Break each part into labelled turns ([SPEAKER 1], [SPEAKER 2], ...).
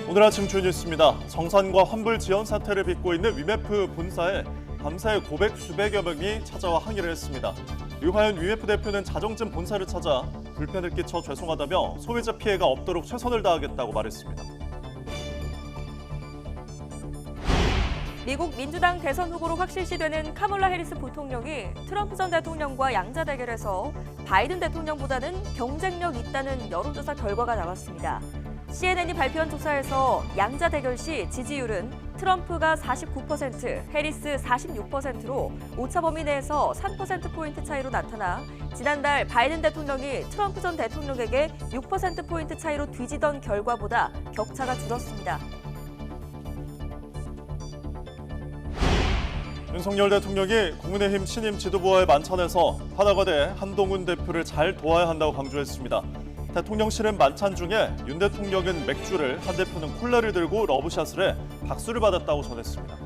[SPEAKER 1] 오늘 아침 주요 뉴스입니다. 정산과 환불 지연 사태를 빚고 있는 위메프 본사에 밤새 고백 수백여 명이 찾아와 항의를 했습니다. 류화연 위메프 대표는 자정쯤 본사를 찾아 불편을 끼쳐 죄송하다며 소비자 피해가 없도록 최선을 다하겠다고 말했습니다.
[SPEAKER 2] 미국 민주당 대선 후보로 확실시되는 카멀라 해리스 부통령이 트럼프 전 대통령과 양자 대결에서 바이든 대통령보다는 경쟁력 있다는 여론조사 결과가 나왔습니다. CNN이 발표한 조사에서 양자 대결 시 지지율은 트럼프가 49%, 해리스 46%로 오차 범위 내에서 3%포인트 차이로 나타나 지난달 바이든 대통령이 트럼프 전 대통령에게 6%포인트 차이로 뒤지던 결과보다 격차가 줄었습니다.
[SPEAKER 1] 윤석열 대통령이 국민의힘 신임 지도부와의 만찬에서 하나과대 한동훈 대표를 잘 도와야 한다고 강조했습니다. 대통령실은 만찬 중에 윤 대통령은 맥주를, 한 대표는 콜라를 들고 러브샷을 해 박수를 받았다고 전했습니다.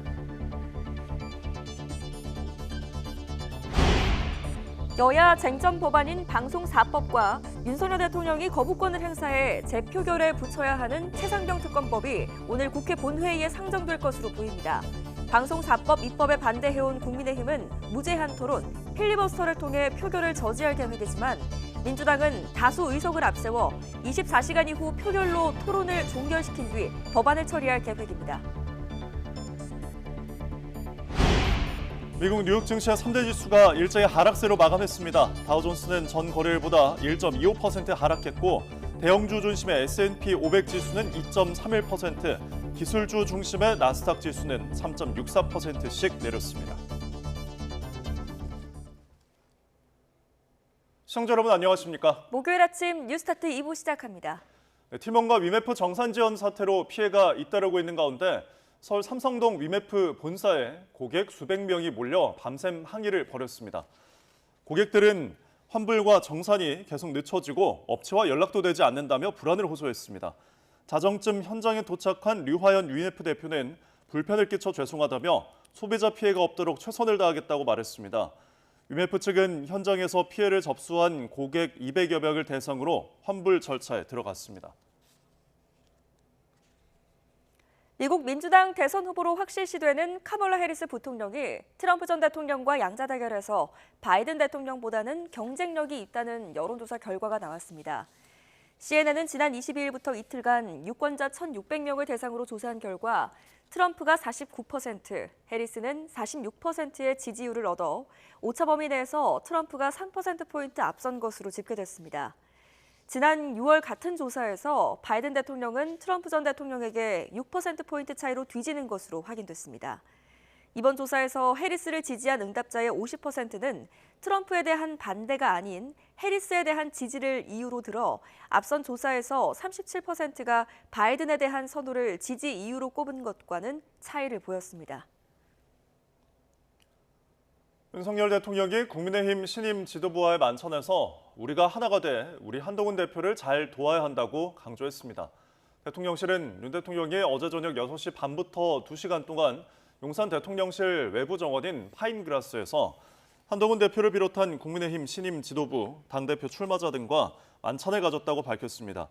[SPEAKER 2] 여야 쟁점 법안인 방송4법과 윤석열 대통령이 거부권을 행사해 재표결에 붙여야 하는 최상병 특검법이 오늘 국회 본회의에 상정될 것으로 보입니다. 방송4법 입법에 반대해온 국민의힘은 무제한 토론, 필리버스터를 통해 표결을 저지할 계획이지만 민주당은 다수 의석을 앞세워 24시간 이후 표결로 토론을 종결시킨 뒤 법안을 처리할 계획입니다.
[SPEAKER 1] 미국 뉴욕 증시의 3대 지수가 일제히 하락세로 마감했습니다. 다우존스는 전 거래일보다 1.25% 하락했고 대형주 중심의 S&P 500 지수는 2.31%, 기술주 중심의 나스닥 지수는 3.64%씩 내렸습니다. 시청자 여러분 안녕하십니까?
[SPEAKER 2] 목요일 아침 뉴스타트 2부 시작합니다.
[SPEAKER 1] 팀원과 위메프 정산 지연 사태로 피해가 잇따르고 있는 가운데 서울 삼성동 위메프 본사에 고객 수백 명이 몰려 밤샘 항의를 벌였습니다. 고객들은 환불과 정산이 계속 늦춰지고 업체와 연락도 되지 않는다며 불안을 호소했습니다. 자정쯤 현장에 도착한 류화연 위메프 대표는 불편을 끼쳐 죄송하다며 소비자 피해가 없도록 최선을 다하겠다고 말했습니다. 위메프 측은 현장에서 피해를 접수한 고객 200여 명을 대상으로 환불 절차에 들어갔습니다.
[SPEAKER 2] 미국 민주당 대선 후보로 확실시되는 카멀라 해리스 부통령이 트럼프 전 대통령과 양자 대결에서 바이든 대통령보다는 경쟁력이 있다는 여론조사 결과가 나왔습니다. CNN은 지난 22일부터 이틀간 유권자 1,600명을 대상으로 조사한 결과 트럼프가 49%, 해리스는 46%의 지지율을 얻어 오차 범위 내에서 트럼프가 3%포인트 앞선 것으로 집계됐습니다. 지난 6월 같은 조사에서 바이든 대통령은 트럼프 전 대통령에게 6%포인트 차이로 뒤지는 것으로 확인됐습니다. 이번 조사에서 해리스를 지지한 응답자의 50%는 트럼프에 대한 반대가 아닌 해리스에 대한 지지를 이유로 들어 앞선 조사에서 37%가 바이든에 대한 선호를 지지 이유로 꼽은 것과는 차이를 보였습니다.
[SPEAKER 1] 윤석열 대통령이 국민의힘 신임 지도부와의 만찬에서 우리가 하나가 돼 우리 한동훈 대표를 잘 도와야 한다고 강조했습니다. 대통령실은 윤 대통령이 어제 저녁 6시 반부터 2시간 동안 용산 대통령실 외부 정원인 파인그라스에서 한동훈 대표를 비롯한 국민의힘 신임 지도부, 당대표 출마자 등과 만찬을 가졌다고 밝혔습니다.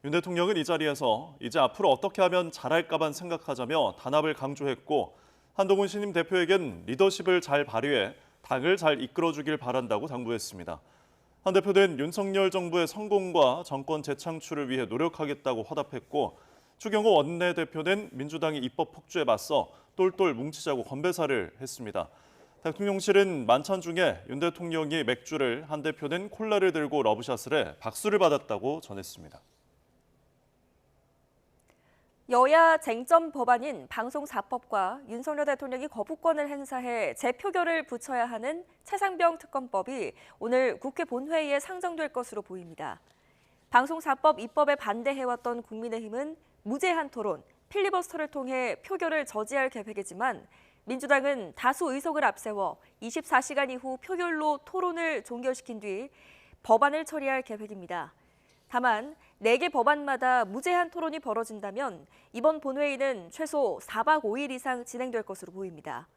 [SPEAKER 1] 윤 대통령은 이 자리에서 이제 앞으로 어떻게 하면 잘할까만 생각하자며 단합을 강조했고 한동훈 신임 대표에겐 리더십을 잘 발휘해 당을 잘 이끌어주길 바란다고 당부했습니다. 한 대표는 윤석열 정부의 성공과 정권 재창출을 위해 노력하겠다고 화답했고 추경호 원내대표는 민주당의 입법 폭주에 맞서 똘똘 뭉치자고 건배사를 했습니다. 대통령실은 만찬 중에 윤 대통령이 맥주를, 한 대표는 콜라를 들고 러브샷을 해 박수를 받았다고 전했습니다.
[SPEAKER 2] 여야 쟁점 법안인 방송4법과 윤석열 대통령이 거부권을 행사해 재표결을 붙여야 하는 최상병 특검법이 오늘 국회 본회의에 상정될 것으로 보입니다. 방송4법 입법에 반대해왔던 국민의힘은 무제한 토론, 필리버스터를 통해 표결을 저지할 계획이지만 민주당은 다수 의석을 앞세워 24시간 이후 표결로 토론을 종결시킨 뒤 법안을 처리할 계획입니다. 다만 4개 법안마다 무제한 토론이 벌어진다면 이번 본회의는 최소 4박 5일 이상 진행될 것으로 보입니다.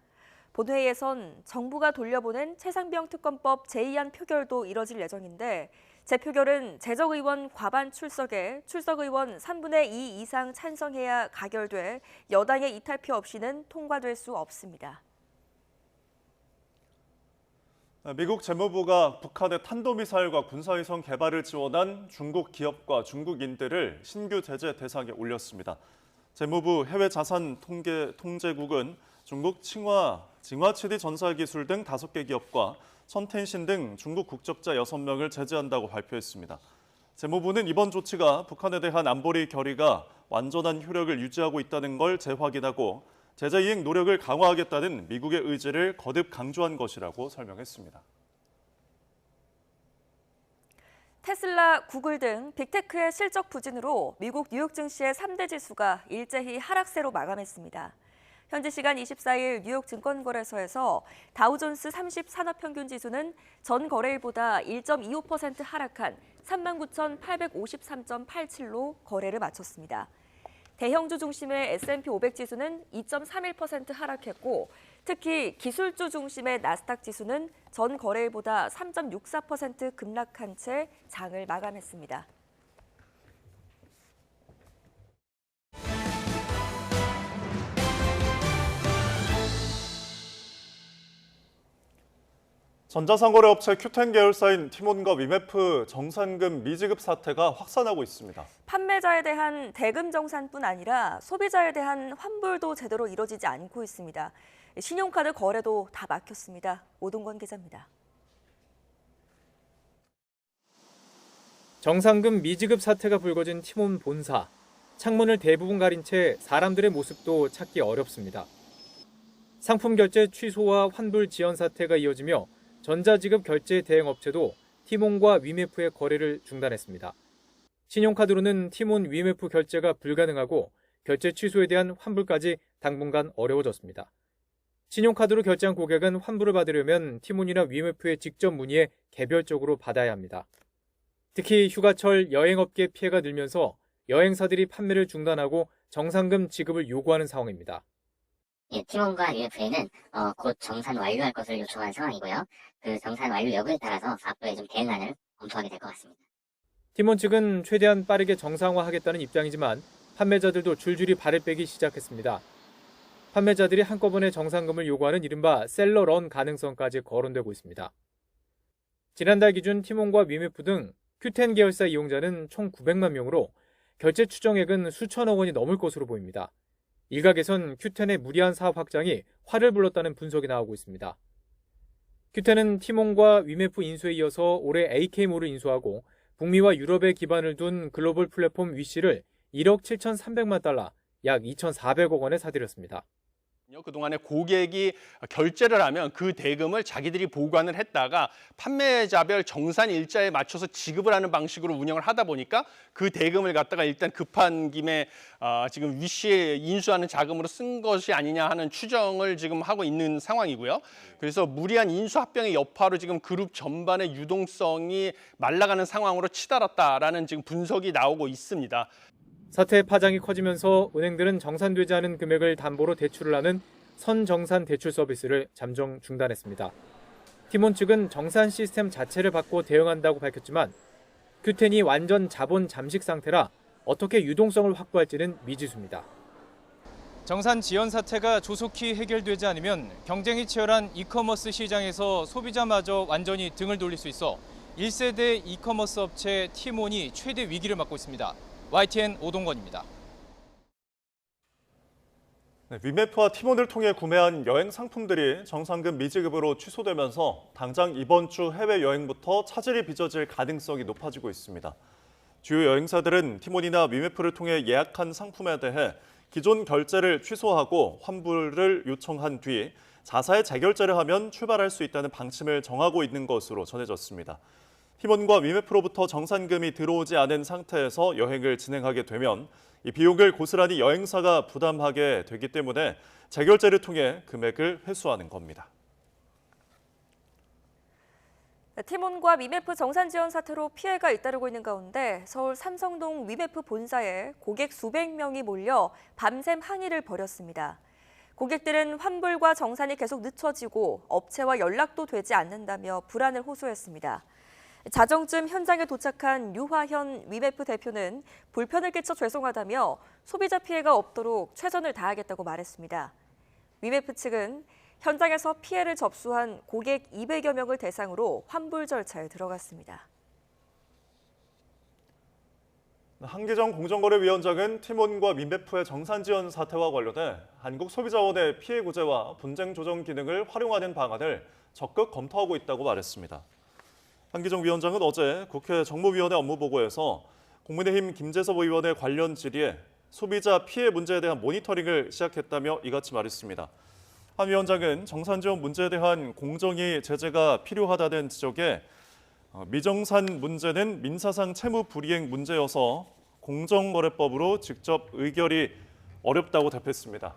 [SPEAKER 2] 본회의에선 정부가 돌려보낸 최상병 특검법 제2안 표결도 이뤄질 예정인데 재표결은 재적의원 과반 출석에 출석의원 3분의 2 이상 찬성해야 가결돼 여당의 이탈표 없이는 통과될 수 없습니다.
[SPEAKER 1] 미국 재무부가 북한의 탄도미사일과 군사위성 개발을 지원한 중국 기업과 중국인들을 신규 제재 대상에 올렸습니다. 재무부 해외자산통제국은 중국 징화7D 전사기술 등 5개 기업과 선텐신 등 중국 국적자 6명을 제재한다고 발표했습니다. 재무부는 이번 조치가 북한에 대한 안보리 결의가 완전한 효력을 유지하고 있다는 걸 재확인하고 제재 이행 노력을 강화하겠다는 미국의 의지를 거듭 강조한 것이라고 설명했습니다.
[SPEAKER 2] 테슬라, 구글 등 빅테크의 실적 부진으로 미국 뉴욕 증시의 3대 지수가 일제히 하락세로 마감했습니다. 현지 시간 24일 뉴욕 증권거래소에서 다우존스 30 산업평균지수는 전 거래일보다 1.25% 하락한 39,853.87로 거래를 마쳤습니다. 대형주 중심의 S&P 500 지수는 2.31% 하락했고 특히 기술주 중심의 나스닥 지수는 전 거래일보다 3.64% 급락한 채 장을 마감했습니다.
[SPEAKER 1] 전자상거래업체 큐텐 계열사인 티몬과 위메프 정산금 미지급 사태가 확산하고 있습니다.
[SPEAKER 2] 판매자에 대한 대금 정산뿐 아니라 소비자에 대한 환불도 제대로 이뤄지지 않고 있습니다. 신용카드 거래도 다 막혔습니다. 오동건 기자입니다.
[SPEAKER 3] 정상금 미지급 사태가 불거진 티몬 본사. 창문을 대부분 가린 채 사람들의 모습도 찾기 어렵습니다. 상품 결제 취소와 환불 지연 사태가 이어지며 전자지급 결제 대행 업체도 티몬과 위메프의 거래를 중단했습니다. 신용카드로는 티몬 위메프 결제가 불가능하고 결제 취소에 대한 환불까지 당분간 어려워졌습니다. 신용카드로 결제한 고객은 환불을 받으려면 티몬이나 위메프에 직접 문의해 개별적으로 받아야 합니다. 특히 휴가철 여행업계 피해가 늘면서 여행사들이 판매를 중단하고 정상금 지급을 요구하는 상황입니다.
[SPEAKER 4] 티몬과 UFA는 곧 정산 완료할 것을 요청한 상황이고요. 그 정산 완료 여부에 따라서 앞으로의 좀 대응안을 검토하게 될 것 같습니다.
[SPEAKER 3] 티몬 측은 최대한 빠르게 정상화하겠다는 입장이지만 판매자들도 줄줄이 발을 빼기 시작했습니다. 판매자들이 한꺼번에 정상금을 요구하는 이른바 셀러런 가능성까지 거론되고 있습니다. 지난달 기준 티몬과 위메프 등 큐텐 계열사 이용자는 총 900만 명으로 결제 추정액은 수천억 원이 넘을 것으로 보입니다. 일각에선 큐텐의 무리한 사업 확장이 화를 불렀다는 분석이 나오고 있습니다. 큐텐은 티몬과 위메프 인수에 이어서 올해 AK몰을 인수하고 북미와 유럽에 기반을 둔 글로벌 플랫폼 위시를 1억 7,300만 달러, 약 2,400억 원에 사들였습니다.
[SPEAKER 5] 그동안에 고객이 결제를 하면 그 대금을 자기들이 보관을 했다가 판매자별 정산 일자에 맞춰서 지급을 하는 방식으로 운영을 하다 보니까 그 대금을 갖다가 일단 급한 김에 지금 위시에 인수하는 자금으로 쓴 것이 아니냐 하는 추정을 지금 하고 있는 상황이고요. 그래서 무리한 인수 합병의 여파로 지금 그룹 전반의 유동성이 말라가는 상황으로 치달았다라는 지금 분석이 나오고 있습니다.
[SPEAKER 3] 사태의 파장이 커지면서 은행들은 정산되지 않은 금액을 담보로 대출을 하는 선정산 대출 서비스를 잠정 중단했습니다. 티몬 측은 정산 시스템 자체를 바꿔 대응한다고 밝혔지만 큐텐이 완전 자본 잠식 상태라 어떻게 유동성을 확보할지는 미지수입니다. 정산 지연 사태가 조속히 해결되지 않으면 경쟁이 치열한 이커머스 시장에서 소비자마저 완전히 등을 돌릴 수 있어 1세대 이커머스 업체 티몬이 최대 위기를 맞고 있습니다. YTN 오동건입니다.
[SPEAKER 1] 위메프와 티몬을 통해 구매한 여행 상품들이 정상금 미지급으로 취소되면서 당장 이번 주 해외여행부터 차질이 빚어질 가능성이 높아지고 있습니다. 주요 여행사들은 티몬이나 위메프를 통해 예약한 상품에 대해 기존 결제를 취소하고 환불을 요청한 뒤 자사의 재결제를 하면 출발할 수 있다는 방침을 정하고 있는 것으로 전해졌습니다. 티몬과 위메프로부터 정산금이 들어오지 않은 상태에서 여행을 진행하게 되면 이 비용을 고스란히 여행사가 부담하게 되기 때문에 재결제를 통해 금액을 회수하는 겁니다.
[SPEAKER 2] 티몬과 위메프 정산 지연 사태로 피해가 잇따르고 있는 가운데 서울 삼성동 위메프 본사에 고객 수백 명이 몰려 밤샘 항의를 벌였습니다. 고객들은 환불과 정산이 계속 늦춰지고 업체와 연락도 되지 않는다며 불안을 호소했습니다. 자정쯤 현장에 도착한 유화현 위메프 대표는 불편을 끼쳐 죄송하다며 소비자 피해가 없도록 최선을 다하겠다고 말했습니다. 위메프 측은 현장에서 피해를 접수한 고객 200여 명을 대상으로 환불 절차에 들어갔습니다.
[SPEAKER 1] 한기정 공정거래위원장은 티몬과 위메프의 정산 지원 사태와 관련해 한국소비자원의 피해 구제와 분쟁 조정 기능을 활용하는 방안을 적극 검토하고 있다고 말했습니다. 한기정 위원장은 어제 국회 정무위원회 업무보고에서 국민의힘 김재섭 의원의 관련 질의에 소비자 피해 문제에 대한 모니터링을 시작했다며 이같이 말했습니다. 한 위원장은 정산 지원 문제에 대한 공정위 제재가 필요하다는 지적에 미정산 문제는 민사상 채무 불이행 문제여서 공정거래법으로 직접 의결이 어렵다고 답했습니다.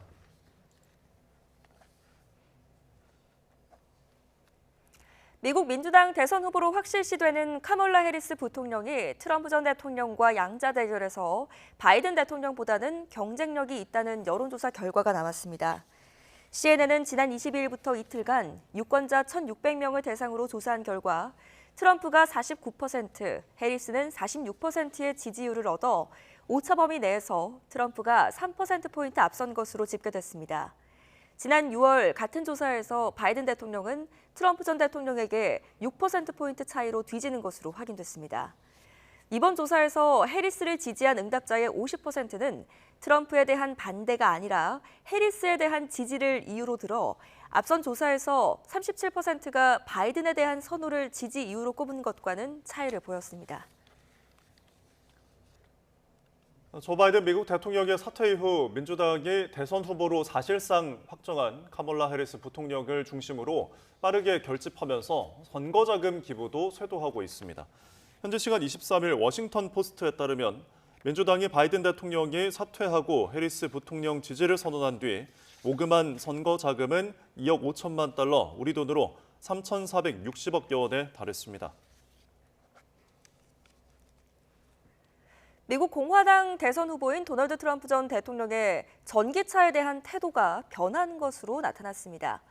[SPEAKER 2] 미국 민주당 대선 후보로 확실시되는 카멀라 해리스 부통령이 트럼프 전 대통령과 양자 대결에서 바이든 대통령보다는 경쟁력이 있다는 여론조사 결과가 나왔습니다. CNN은 지난 22일부터 이틀간 유권자 1,600명을 대상으로 조사한 결과 트럼프가 49%, 해리스는 46%의 지지율을 얻어 오차 범위 내에서 트럼프가 3%포인트 앞선 것으로 집계됐습니다. 지난 6월 같은 조사에서 바이든 대통령은 트럼프 전 대통령에게 6%포인트 차이로 뒤지는 것으로 확인됐습니다. 이번 조사에서 해리스를 지지한 응답자의 50%는 트럼프에 대한 반대가 아니라 해리스에 대한 지지를 이유로 들어 앞선 조사에서 37%가 바이든에 대한 선호를 지지 이유로 꼽은 것과는 차이를 보였습니다.
[SPEAKER 1] 조 바이든 미국 대통령의 사퇴 이후 민주당이 대선 후보로 사실상 확정한 카멀라 해리스 부통령을 중심으로 빠르게 결집하면서 선거자금 기부도 쇄도하고 있습니다. 현지 시간 23일 워싱턴 포스트에 따르면 민주당이 바이든 대통령이 사퇴하고 해리스 부통령 지지를 선언한 뒤 모금한 선거 자금은 2억 5천만 달러, 우리 돈으로 3,460억여 원에 달했습니다.
[SPEAKER 2] 미국 공화당 대선 후보인 도널드 트럼프 전 대통령의 전기차에 대한 태도가 변한 것으로 나타났습니다.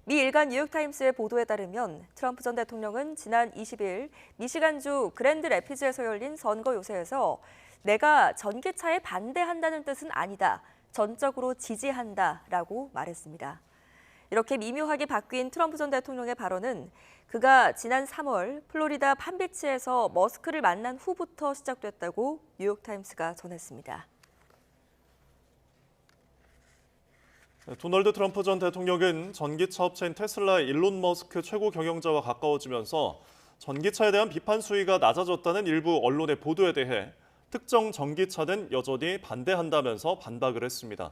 [SPEAKER 2] 미 일간 뉴욕타임스의 보도에 따르면 트럼프 전 대통령은 지난 20일 미시간주 그랜드 래피즈에서 열린 선거 요새에서 내가 전기차에 반대한다는 뜻은 아니다. 전적으로 지지한다라고 말했습니다. 이렇게 미묘하게 바뀐 트럼프 전 대통령의 발언은 그가 지난 3월 플로리다 판비치에서 머스크를 만난 후부터 시작됐다고 뉴욕타임스가 전했습니다.
[SPEAKER 1] 도널드 트럼프 전 대통령은 전기차 업체인 테슬라의 일론 머스크 최고 경영자와 가까워지면서 전기차에 대한 비판 수위가 낮아졌다는 일부 언론의 보도에 대해 특정 전기차는 여전히 반대한다면서 반박을 했습니다.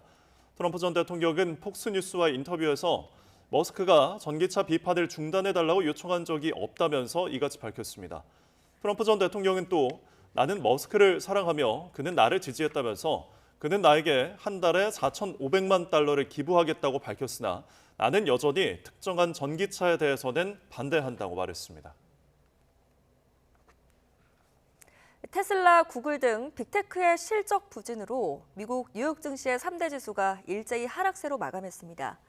[SPEAKER 1] 트럼프 전 대통령은 폭스뉴스와의 인터뷰에서 머스크가 전기차 비판을 중단해달라고 요청한 적이 없다면서 이같이 밝혔습니다. 트럼프 전 대통령은 또 나는 머스크를 사랑하며 그는 나를 지지했다면서 그는 나에게 한 달에 4,500만 달러를 기부하겠다고 밝혔으나 나는 여전히 특정한 전기차에 대해서는 반대한다고 말했습니다.
[SPEAKER 2] 테슬라, 구글 등 빅테크의 실적 부진으로 미국 뉴욕 증시의 3대 지수가 일제히 하락세로 마감했습니다.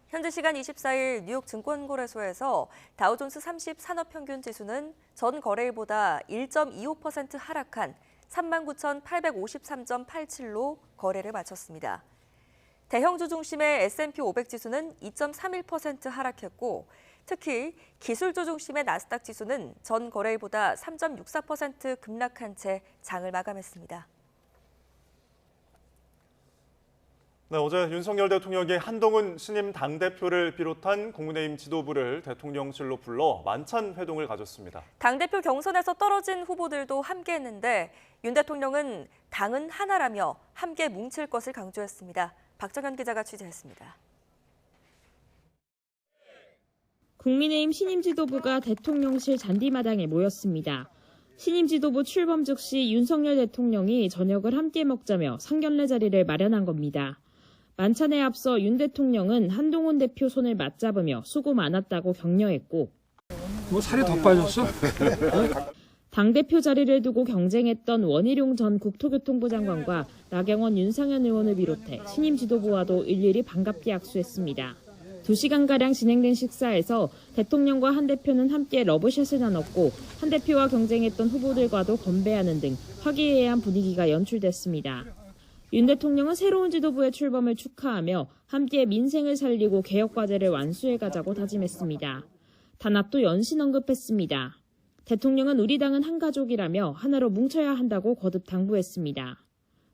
[SPEAKER 2] 현지 시간 24일 뉴욕 증권거래소에서 다우존스 30 산업평균 지수는 전 거래일보다 1.25% 하락한 39,853.87로 거래를 마쳤습니다. 대형주 중심의 S&P 500 지수는 2.31% 하락했고 특히 기술주 중심의 나스닥 지수는 전 거래일보다 3.64% 급락한 채 장을 마감했습니다.
[SPEAKER 1] 네, 어제 윤석열 대통령이 한동훈 신임 당대표를 비롯한 국민의힘 지도부를 대통령실로 불러 만찬 회동을 가졌습니다.
[SPEAKER 2] 당대표 경선에서 떨어진 후보들도 함께했는데 윤 대통령은 당은 하나라며 함께 뭉칠 것을 강조했습니다. 박정현 기자가 취재했습니다.
[SPEAKER 6] 국민의힘 신임 지도부가 대통령실 잔디마당에 모였습니다. 신임 지도부 출범 즉시 윤석열 대통령이 저녁을 함께 먹자며 상견례 자리를 마련한 겁니다. 만찬에 앞서 윤 대통령은 한동훈 대표 손을 맞잡으며 수고 많았다고 격려했고
[SPEAKER 7] 살이 더 빠졌어?
[SPEAKER 6] 당대표 자리를 두고 경쟁했던 원희룡 전 국토교통부 장관과 나경원 윤상현 의원을 비롯해 신임 지도부와도 일일이 반갑게 악수했습니다. 2시간가량 진행된 식사에서 대통령과 한 대표는 함께 러브샷을 나눴고 한 대표와 경쟁했던 후보들과도 건배하는 등 화기애애한 분위기가 연출됐습니다. 윤 대통령은 새로운 지도부의 출범을 축하하며 함께 민생을 살리고 개혁과제를 완수해가자고 다짐했습니다. 단합도 연신 언급했습니다. 대통령은 우리 당은 한 가족이라며 하나로 뭉쳐야 한다고 거듭 당부했습니다.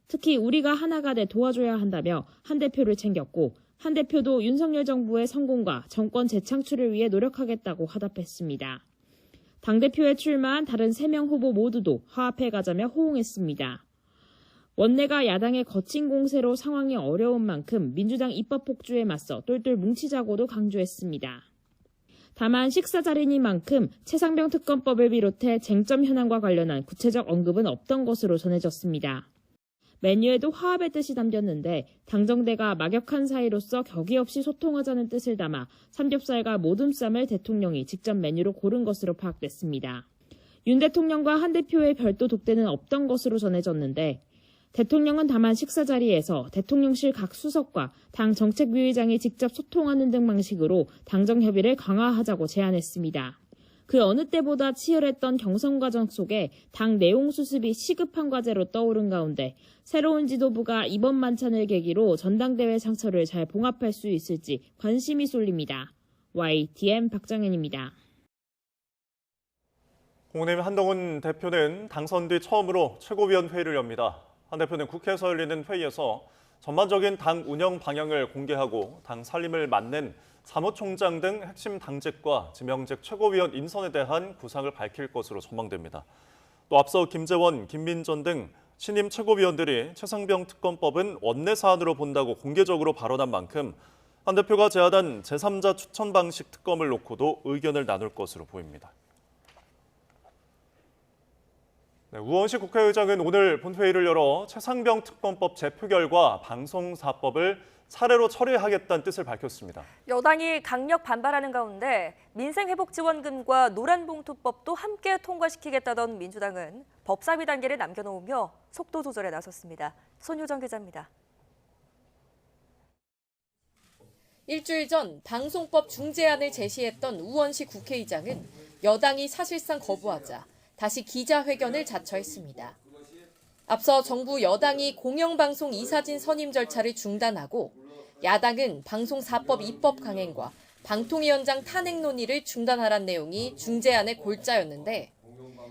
[SPEAKER 6] 특히 우리가 하나가 돼 도와줘야 한다며 한 대표를 챙겼고 한 대표도 윤석열 정부의 성공과 정권 재창출을 위해 노력하겠다고 화답했습니다. 당대표에 출마한 다른 3명 후보 모두도 화합해 가자며 호응했습니다. 원내가 야당의 거친 공세로 상황이 어려운 만큼 민주당 입법 폭주에 맞서 똘똘 뭉치자고도 강조했습니다. 다만 식사 자리니만큼 최상병 특검법을 비롯해 쟁점 현안과 관련한 구체적 언급은 없던 것으로 전해졌습니다. 메뉴에도 화합의 뜻이 담겼는데 당정대가 막역한 사이로서 격의 없이 소통하자는 뜻을 담아 삼겹살과 모둠쌈을 대통령이 직접 메뉴로 고른 것으로 파악됐습니다. 윤 대통령과 한 대표의 별도 독대는 없던 것으로 전해졌는데 대통령은 다만 식사 자리에서 대통령실 각 수석과 당 정책위의장이 직접 소통하는 등 방식으로 당정 협의를 강화하자고 제안했습니다. 그 어느 때보다 치열했던 경선 과정 속에 당 내용 수습이 시급한 과제로 떠오른 가운데 새로운 지도부가 이번 만찬을 계기로 전당대회 상처를 잘 봉합할 수 있을지 관심이 쏠립니다. YTN 박정현입니다.
[SPEAKER 1] 국민의힘 한동훈 대표는 당선 뒤 처음으로 최고위원회의를 엽니다. 한 대표는 국회에서 열리는 회의에서 전반적인 당 운영 방향을 공개하고 당 살림을 맡는 사무총장 등 핵심 당직과 지명직 최고위원 인선에 대한 구상을 밝힐 것으로 전망됩니다. 또 앞서 김재원, 김민전 등 신임 최고위원들이 최상병 특검법은 원내 사안으로 본다고 공개적으로 발언한 만큼 한 대표가 제안한 제3자 추천 방식 특검을 놓고도 의견을 나눌 것으로 보입니다. 우원식 국회의장은 오늘 본회의를 열어 최상병 특검법 제표 결과 방송사법을 차례로 처리하겠다는 뜻을 밝혔습니다.
[SPEAKER 2] 여당이 강력 반발하는 가운데 민생회복지원금과 노란봉투법도 함께 통과시키겠다던 민주당은 법사위 단계를 남겨놓으며 속도 조절에 나섰습니다. 손효정 기자입니다.
[SPEAKER 8] 일주일 전 방송법 중재안을 제시했던 우원식 국회의장은 여당이 사실상 거부하자 다시 기자회견을 자처했습니다. 앞서 정부 여당이 공영방송 이사진 선임 절차를 중단하고 야당은 방송사법 입법 강행과 방통위원장 탄핵 논의를 중단하란 내용이 중재안의 골자였는데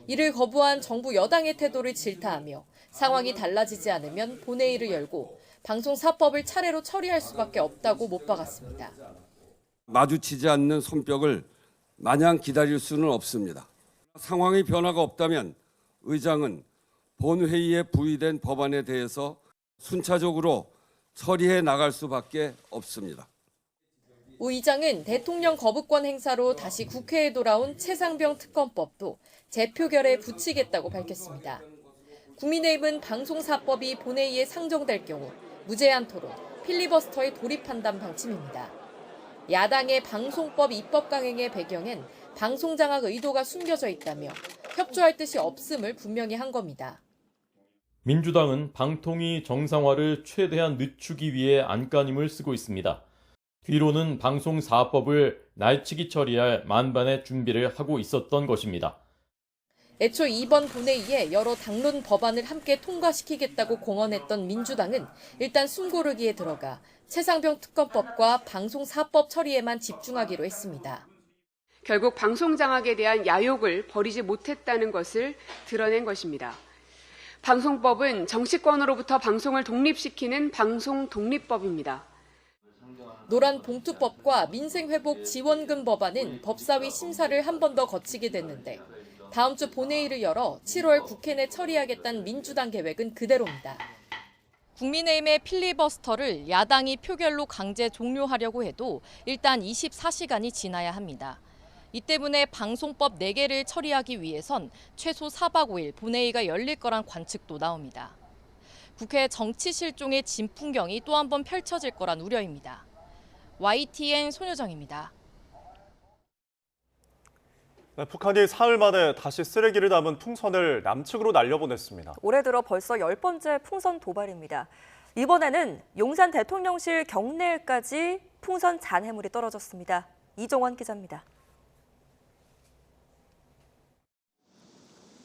[SPEAKER 8] 이를 거부한 정부 여당의 태도를 질타하며 상황이 달라지지 않으면 본회의를 열고 방송사법을 차례로 처리할 수밖에 없다고 못 박았습니다.
[SPEAKER 9] 마주치지 않는 손뼉을 마냥 기다릴 수는 없습니다. 상황의 변화가 없다면 의장은 본회의에 부의된 법안에 대해서 순차적으로 처리해 나갈 수밖에 없습니다.
[SPEAKER 8] 우 의장은 대통령 거부권 행사로 다시 국회에 돌아온 최상병 특검법도 제표결에 붙이겠다고 밝혔습니다. 국민의힘은 방송사법이 본회의에 상정될 경우 무제한 토론, 필리버스터에 돌입한다는 방침입니다. 야당의 방송법 입법 강행의 배경엔 방송장악 의도가 숨겨져 있다며 협조할 뜻이 없음을 분명히 한 겁니다.
[SPEAKER 10] 민주당은 방통위 정상화를 최대한 늦추기 위해 안간힘을 쓰고 있습니다. 뒤로는 방송사법을 날치기 처리할 만반의 준비를 하고 있었던 것입니다.
[SPEAKER 8] 애초 이번 본회의에 여러 당론 법안을 함께 통과시키겠다고 공언했던 민주당은 일단 숨고르기에 들어가 최상병 특검법과 방송사법 처리에만 집중하기로 했습니다.
[SPEAKER 11] 결국 방송장악에 대한 야욕을 버리지 못했다는 것을 드러낸 것입니다. 방송법은 정치권으로부터 방송을 독립시키는 방송독립법입니다.
[SPEAKER 8] 노란봉투법과 민생회복지원금 법안은 법사위 심사를 한 번 더 거치게 됐는데 다음 주 본회의를 열어 7월 국회 내 처리하겠다는 민주당 계획은 그대로입니다. 국민의힘의 필리버스터를 야당이 표결로 강제 종료하려고 해도 일단 24시간이 지나야 합니다. 이 때문에 방송법 4개를 처리하기 위해선 최소 4박 5일 본회의가 열릴 거란 관측도 나옵니다. 국회 정치 실종의 진풍경이 또 한 번 펼쳐질 거란 우려입니다. YTN 손효정입니다.
[SPEAKER 1] 북한이 사흘 만에 다시 쓰레기를 담은 풍선을 남측으로 날려보냈습니다.
[SPEAKER 2] 올해 들어 벌써 10번째 풍선 도발입니다. 이번에는 용산 대통령실 경내까지 풍선 잔해물이 떨어졌습니다. 이종원 기자입니다.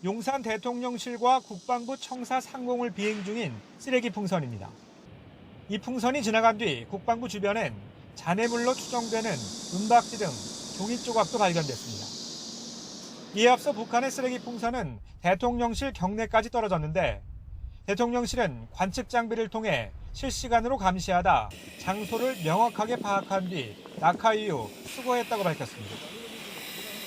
[SPEAKER 12] 용산 대통령실과 국방부 청사 상공을 비행 중인 쓰레기 풍선입니다. 이 풍선이 지나간 뒤 국방부 주변엔 잔해물로 추정되는 은박지 등 종이 조각도 발견됐습니다. 이에 앞서 북한의 쓰레기 풍선은 대통령실 경내까지 떨어졌는데 대통령실은 관측 장비를 통해 실시간으로 감시하다 장소를 명확하게 파악한 뒤 낙하 이후 수거했다고 밝혔습니다.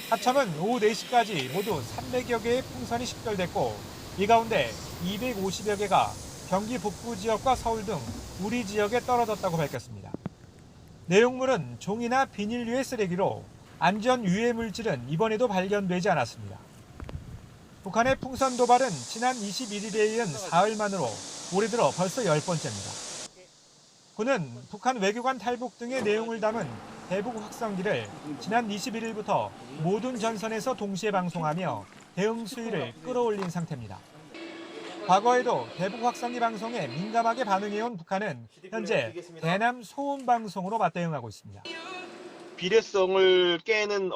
[SPEAKER 12] 하참은 오후 4시까지 모두 300여 개의 풍선이 식별됐고 이 가운데 250여 개가 경기 북부 지역과 서울 등 우리 지역에 떨어졌다고 밝혔습니다. 내용물은 종이나 비닐류의 쓰레기로 안전 유해 물질은 이번에도 발견되지 않았습니다. 북한의 풍선 도발은 지난 21일에 이은 사흘 만으로 올해 들어 벌써 10번째입니다. 군은 북한 외교관 탈북 등의 내용을 담은 대북 확성기를 지난 21일부터 모든 전선에서 동시에 방송하며 대응 수위를 끌어올린 상태입니다. 과거에도 대북 확성기 방송에 민감하게 반응해온 북한은 현재 대남 소음 방송으로 맞대응하고 있습니다.
[SPEAKER 13] 비례성을 깨는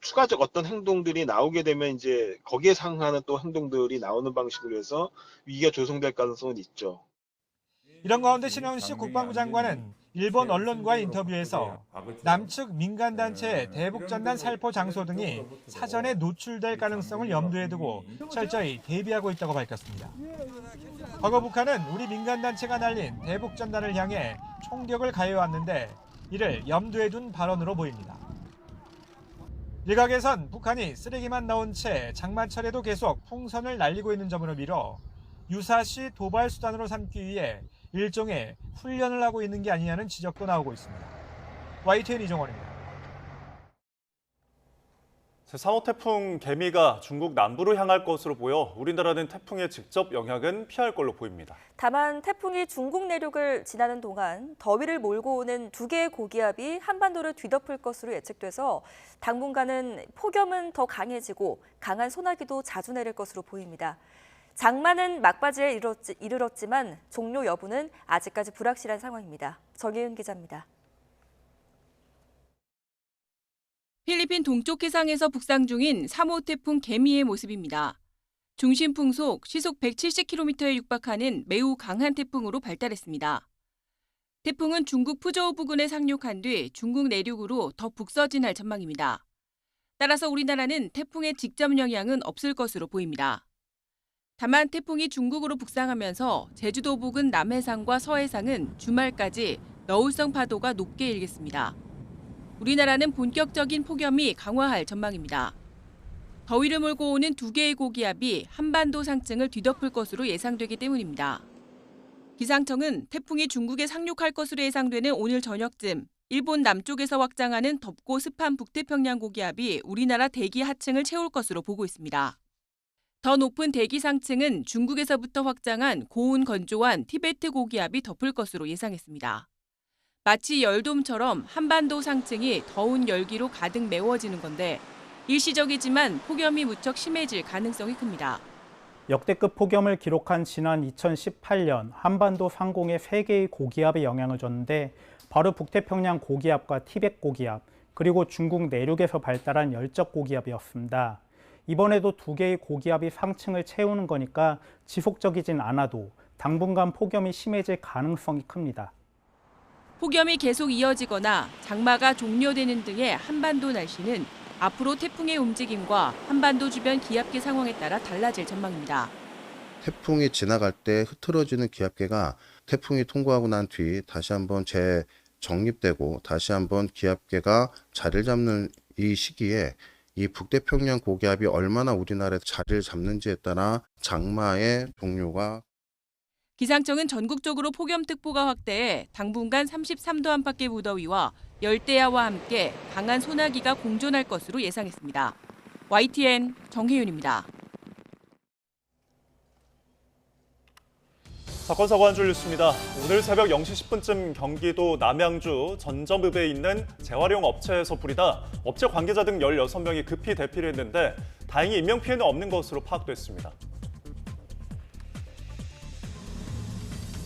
[SPEAKER 13] 추가적 어떤 행동들이 나오게 되면 이제 거기에 상응하는 또 행동들이 나오는 방식으로 해서 위기가 조성될 가능성은 있죠.
[SPEAKER 12] 이런 가운데 신원식 국방부 장관은 일본 언론과의 인터뷰에서 남측 민간단체의 대북전단 살포 장소 등이 사전에 노출될 가능성을 염두에 두고 철저히 대비하고 있다고 밝혔습니다. 과거 북한은 우리 민간단체가 날린 대북전단을 향해 총격을 가해왔는데 이를 염두에 둔 발언으로 보입니다. 일각에선 북한이 쓰레기만 넣은 채 장마철에도 계속 풍선을 날리고 있는 점으로 미뤄 유사시 도발 수단으로 삼기 위해 일종의 훈련을 하고 있는 게 아니냐는 지적도 나오고 있습니다. YTN 이종원입니다.
[SPEAKER 1] 제3호 태풍 개미가 중국 남부로 향할 것으로 보여 우리나라는 태풍의 직접 영향은 피할 걸로 보입니다.
[SPEAKER 2] 다만 태풍이 중국 내륙을 지나는 동안 더위를 몰고 오는 두 개의 고기압이 한반도를 뒤덮을 것으로 예측돼서 당분간은 폭염은 더 강해지고 강한 소나기도 자주 내릴 것으로 보입니다. 장마는 막바지에 이르렀지만 종료 여부는 아직까지 불확실한 상황입니다. 정혜윤 기자입니다.
[SPEAKER 14] 필리핀 동쪽 해상에서 북상 중인 3호 태풍 개미의 모습입니다. 중심 풍속 시속 170km에 육박하는 매우 강한 태풍으로 발달했습니다. 태풍은 중국 푸저우 부근에 상륙한 뒤 중국 내륙으로 더 북서진할 전망입니다. 따라서 우리나라는 태풍의 직접 영향은 없을 것으로 보입니다. 다만 태풍이 중국으로 북상하면서 제주도 부근 남해상과 서해상은 주말까지 너울성 파도가 높게 일겠습니다. 우리나라는 본격적인 폭염이 강화할 전망입니다. 더위를 몰고 오는 두 개의 고기압이 한반도 상층을 뒤덮을 것으로 예상되기 때문입니다. 기상청은 태풍이 중국에 상륙할 것으로 예상되는 오늘 저녁쯤 일본 남쪽에서 확장하는 덥고 습한 북태평양 고기압이 우리나라 대기 하층을 채울 것으로 보고 있습니다. 더 높은 대기 상층은 중국에서부터 확장한 고온 건조한 티베트 고기압이 덮을 것으로 예상했습니다. 마치 열돔처럼 한반도 상층이 더운 열기로 가득 메워지는 건데 일시적이지만 폭염이 무척 심해질 가능성이 큽니다.
[SPEAKER 15] 역대급 폭염을 기록한 지난 2018년 한반도 상공에 3개의 고기압이 영향을 줬는데 바로 북태평양 고기압과 티벳 고기압, 그리고 중국 내륙에서 발달한 열적 고기압이었습니다. 이번에도 2개의 고기압이 상층을 채우는 거니까 지속적이진 않아도 당분간 폭염이 심해질 가능성이 큽니다.
[SPEAKER 14] 폭염이 계속 이어지거나 장마가 종료되는 등의 한반도 날씨는 앞으로 태풍의 움직임과 한반도 주변 기압계 상황에 따라 달라질 전망입니다.
[SPEAKER 16] 태풍이 지나갈 때 흐트러지는 기압계가 태풍이 통과하고 난 뒤 다시 한번 재정립되고 다시 한번 기압계가 자리를 잡는 이 시기에 이 북태평양 고기압이 얼마나 우리나라에 자리를 잡는지에 따라 장마의 종료가
[SPEAKER 14] 기상청은 전국적으로 폭염특보가 확대해 당분간 33도 안팎의 무더위와 열대야와 함께 강한 소나기가 공존할 것으로 예상했습니다. YTN 정혜윤입니다.
[SPEAKER 1] 사건 사고 한 줄 뉴스입니다. 오늘 새벽 0시 10분쯤 경기도 남양주 전점읍에 있는 재활용 업체에서 불이다 업체 관계자 등 16명이 급히 대피를 했는데 다행히 인명피해는 없는 것으로 파악됐습니다.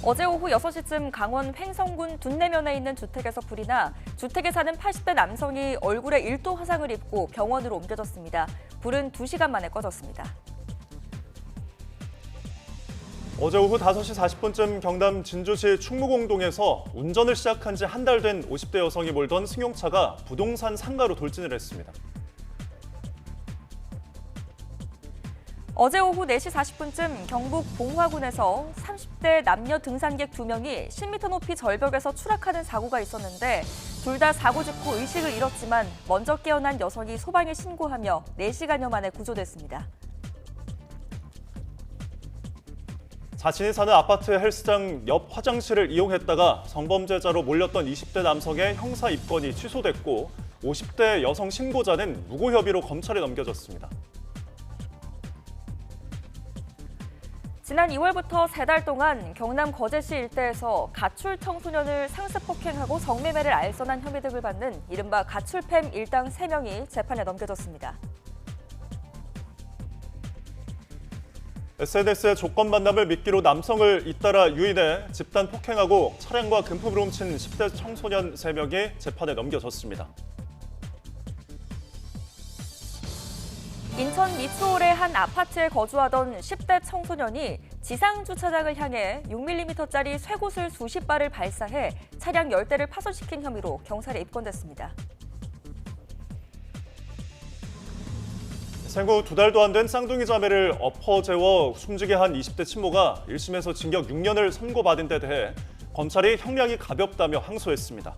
[SPEAKER 2] 어제 오후 6시쯤 강원 횡성군 둔내면에 있는 주택에서 불이 나 주택에 사는 80대 남성이 얼굴에 1도 화상을 입고 병원으로 옮겨졌습니다. 불은 2시간 만에 꺼졌습니다.
[SPEAKER 1] 어제 오후 5시 40분쯤 경남 진주시 충무공동에서 운전을 시작한 지 한 달 된 50대 여성이 몰던 승용차가 부동산 상가로 돌진을 했습니다.
[SPEAKER 2] 어제 오후 4시 40분쯤 경북 봉화군에서 30대 남녀 등산객 2명이 10m 높이 절벽에서 추락하는 사고가 있었는데 둘 다 사고 직후 의식을 잃었지만 먼저 깨어난 여성이 소방에 신고하며 4시간여 만에 구조됐습니다.
[SPEAKER 1] 자신이 사는 아파트 헬스장 옆 화장실을 이용했다가 성범죄자로 몰렸던 20대 남성의 형사 입건이 취소됐고 50대 여성 신고자는 무고협의로 검찰에 넘겨졌습니다.
[SPEAKER 2] 지난 2월부터 3달 동안 경남 거제시 일대에서 가출 청소년을 상습 폭행하고 성매매를 알선한 혐의 등을 받는 이른바 가출팸 일당 3명이 재판에 넘겨졌습니다.
[SPEAKER 1] SNS의 조건 만남을 미끼로 남성을 잇따라 유인해 집단 폭행하고 차량과 금품을 훔친 10대 청소년 3명이 재판에 넘겨졌습니다.
[SPEAKER 2] 인천 미추홀의 한 아파트에 거주하던 10대 청소년이 지상 주차장을 향해 6mm짜리 쇠구슬 수십 발을 발사해 차량 10대를 파손시킨 혐의로 경찰에 입건됐습니다.
[SPEAKER 1] 생후 2달도 안 된 쌍둥이 자매를 엎어재워 숨지게 한 20대 친모가 1심에서 징역 6년을 선고받은 데 대해 검찰이 형량이 가볍다며 항소했습니다.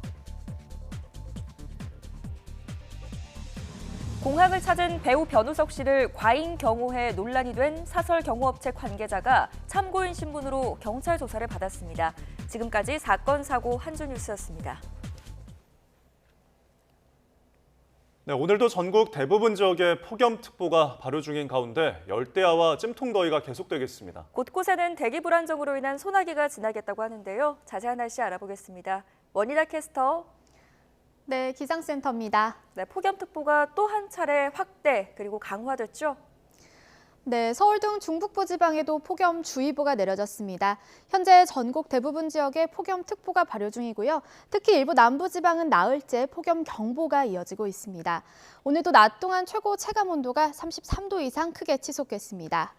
[SPEAKER 2] 공항을 찾은 배우 변우석 씨를 과잉 경호해 논란이 된 사설 경호업체 관계자가 참고인 신분으로 경찰 조사를 받았습니다. 지금까지 사건, 사고, 한주뉴스였습니다.
[SPEAKER 1] 네, 오늘도 전국 대부분 지역에 폭염특보가 발효 중인 가운데 열대야와 찜통더위가 계속되겠습니다.
[SPEAKER 2] 곳곳에는 대기 불안정으로 인한 소나기가 지나겠다고 하는데요. 자세한 날씨 알아보겠습니다. 원희다 캐스터.
[SPEAKER 17] 네, 기상센터입니다.
[SPEAKER 2] 네, 폭염특보가 또 한 차례 확대 그리고 강화됐죠?
[SPEAKER 17] 네, 서울 등 중북부 지방에도 폭염주의보가 내려졌습니다. 현재 전국 대부분 지역에 폭염특보가 발효 중이고요. 특히 일부 남부 지방은 나흘째 폭염경보가 이어지고 있습니다. 오늘도 낮 동안 최고 체감온도가 33도 이상 크게 치솟겠습니다.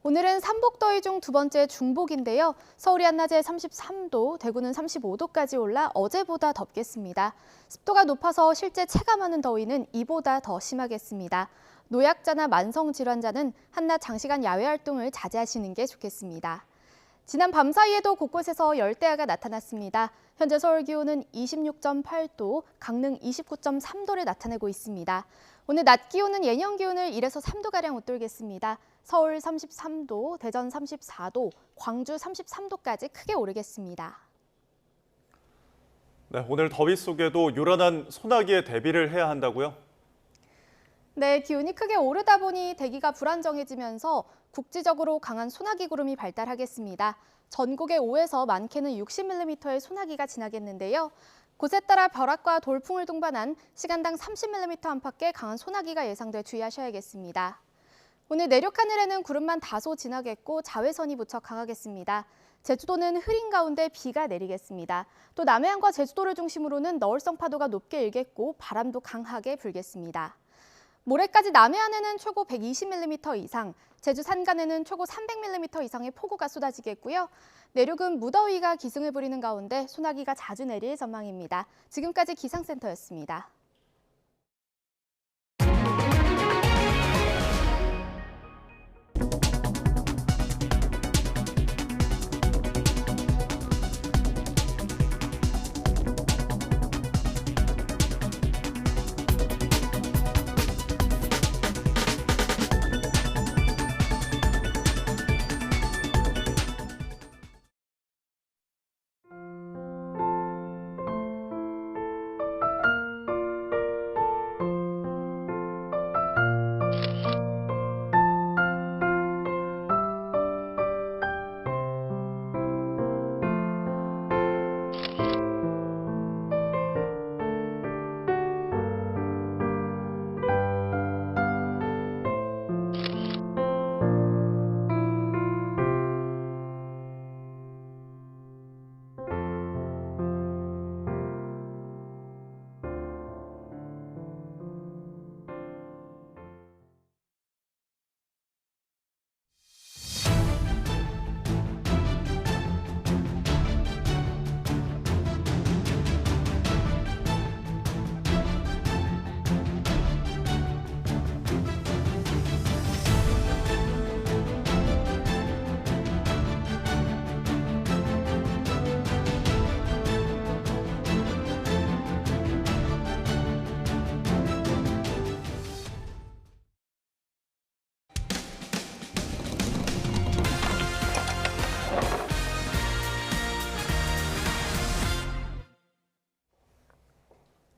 [SPEAKER 17] 오늘은 삼복더위 중 두 번째 중복인데요. 서울이 한낮에 33도, 대구는 35도까지 올라 어제보다 덥겠습니다. 습도가 높아서 실제 체감하는 더위는 이보다 더 심하겠습니다. 노약자나 만성질환자는 한낮 장시간 야외 활동을 자제하시는 게 좋겠습니다. 지난 밤 사이에도 곳곳에서 열대야가 나타났습니다. 현재 서울 기온은 26.8도, 강릉 29.3도를 나타내고 있습니다. 오늘 낮 기온은 예년 기온을 1에서 3도가량 웃돌겠습니다. 서울 33도, 대전 34도, 광주 33도까지 크게 오르겠습니다.
[SPEAKER 1] 네, 오늘 더위 속에도 요란한 소나기에 대비를 해야 한다고요?
[SPEAKER 17] 네, 기온이 크게 오르다 보니 대기가 불안정해지면서 국지적으로 강한 소나기 구름이 발달하겠습니다. 전국에 5에서 많게는 60mm의 소나기가 지나겠는데요. 곳에 따라 벼락과 돌풍을 동반한 시간당 30mm 안팎의 강한 소나기가 예상돼 주의하셔야겠습니다. 오늘 내륙 하늘에는 구름만 다소 지나겠고 자외선이 무척 강하겠습니다. 제주도는 흐린 가운데 비가 내리겠습니다. 또 남해안과 제주도를 중심으로는 너울성 파도가 높게 일겠고 바람도 강하게 불겠습니다. 모레까지 남해안에는 최고 120mm 이상, 제주 산간에는 최고 300mm 이상의 폭우가 쏟아지겠고요. 내륙은 무더위가 기승을 부리는 가운데 소나기가 자주 내릴 전망입니다. 지금까지 기상센터였습니다.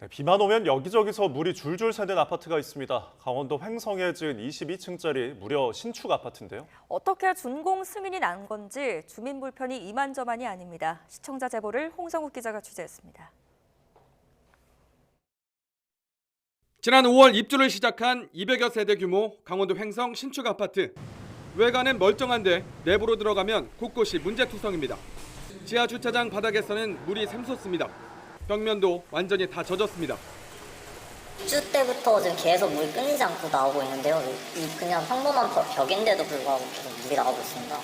[SPEAKER 1] 네, 비만 오면 여기저기서 물이 줄줄 새는 아파트가 있습니다. 강원도 횡성에 지은 22층짜리 무려 신축 아파트인데요.
[SPEAKER 2] 어떻게 준공 승인이 난 건지 주민 불편이 이만저만이 아닙니다. 시청자 제보를 홍성욱 기자가 취재했습니다.
[SPEAKER 18] 지난 5월 입주를 시작한 200여 세대 규모 강원도 횡성 신축 아파트. 외관은 멀쩡한데 내부로 들어가면 곳곳이 문제투성입니다. 지하 주차장 바닥에서는 물이 샘솟습니다. 벽면도 완전히 다 젖었습니다.
[SPEAKER 19] 입주 때부터 지금 계속 물 끊이지 않고 나오고 있는데요. 이 그냥 평범한 벽인데도 불구하고 계속 물이 나오고 있습니다.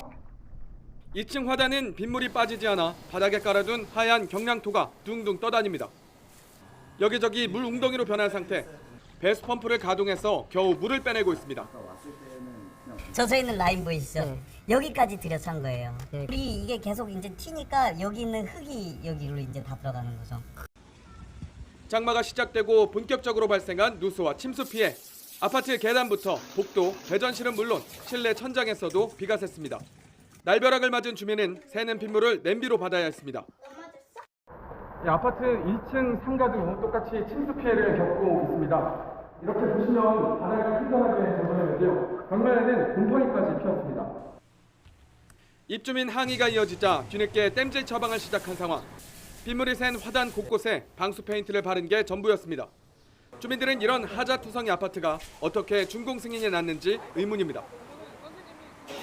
[SPEAKER 18] 2층 화단은 빗물이 빠지지 않아 바닥에 깔아둔 하얀 경량토가 둥둥 떠다닙니다. 여기저기 물 웅덩이로 변한 상태. 배수 펌프를 가동해서 겨우 물을 빼내고 있습니다.
[SPEAKER 20] 젖어 있는 라인 보이시죠? 여기까지 들여찬 거예요. 우리 이게 계속 이제 튀니까 여기 있는 흙이 여기로 이제 다 들어가는 거죠.
[SPEAKER 18] 장마가 시작되고 본격적으로 발생한 누수와 침수 피해. 아파트 계단부터 복도, 대전실은 물론 실내 천장에서도 비가 샜습니다. 날벼락을 맞은 주민은 새는 빗물을 냄비로 받아야 했습니다. 아파트 1층 상가도 똑같이 침수 피해를 겪고 있습니다. 이렇게 보시면 바닥이 휘성하게 젖어있는데요. 벽면에는 곰팡이까지 피었습니다. 입주민 항의가 이어지자 뒤늦게 땜질 처방을 시작한 상황. 빗물이 샌 화단 곳곳에 방수 페인트를 바른 게 전부였습니다. 주민들은 이런 하자투성이 아파트가 어떻게 준공 승인이 났는지 의문입니다.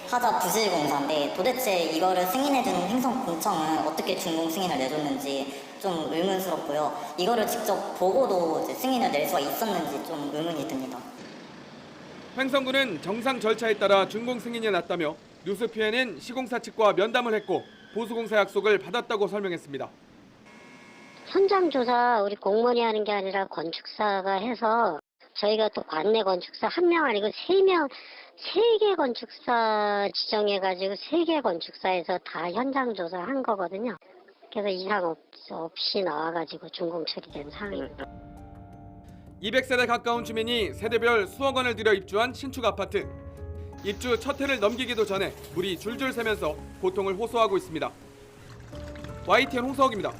[SPEAKER 19] 하자 부실공사인데 도대체 이거를 승인해주는 횡성군청은 어떻게 준공 승인을 내줬는지 좀 의문스럽고요. 이거를 직접 보고도 이제 승인을 낼 수가 있었는지 좀 의문이 듭니다.
[SPEAKER 18] 횡성군은 정상 절차에 따라 준공 승인이 났다며 누수 피해는 시공사 측과 면담을 했고 보수공사 약속을 받았다고 설명했습니다.
[SPEAKER 21] 현장 조사 우리 공무원이 하는 게 아니라 건축사가 해서 저희가 또 관내 건축사 1명 아니고 3명 3개 건축사 지정해가지고 3개 건축사에서 다 현장 조사한 거거든요. 그래서 이상 없이 나와가지고 준공 처리된 상황입니다.
[SPEAKER 18] 200세대 가까운 주민이 세대별 수억 원을 들여 입주한 신축 아파트. 입주 첫 해를 넘기기도 전에 물이 줄줄 새면서 고통을 호소하고 있습니다. YTN 홍서욱입니다.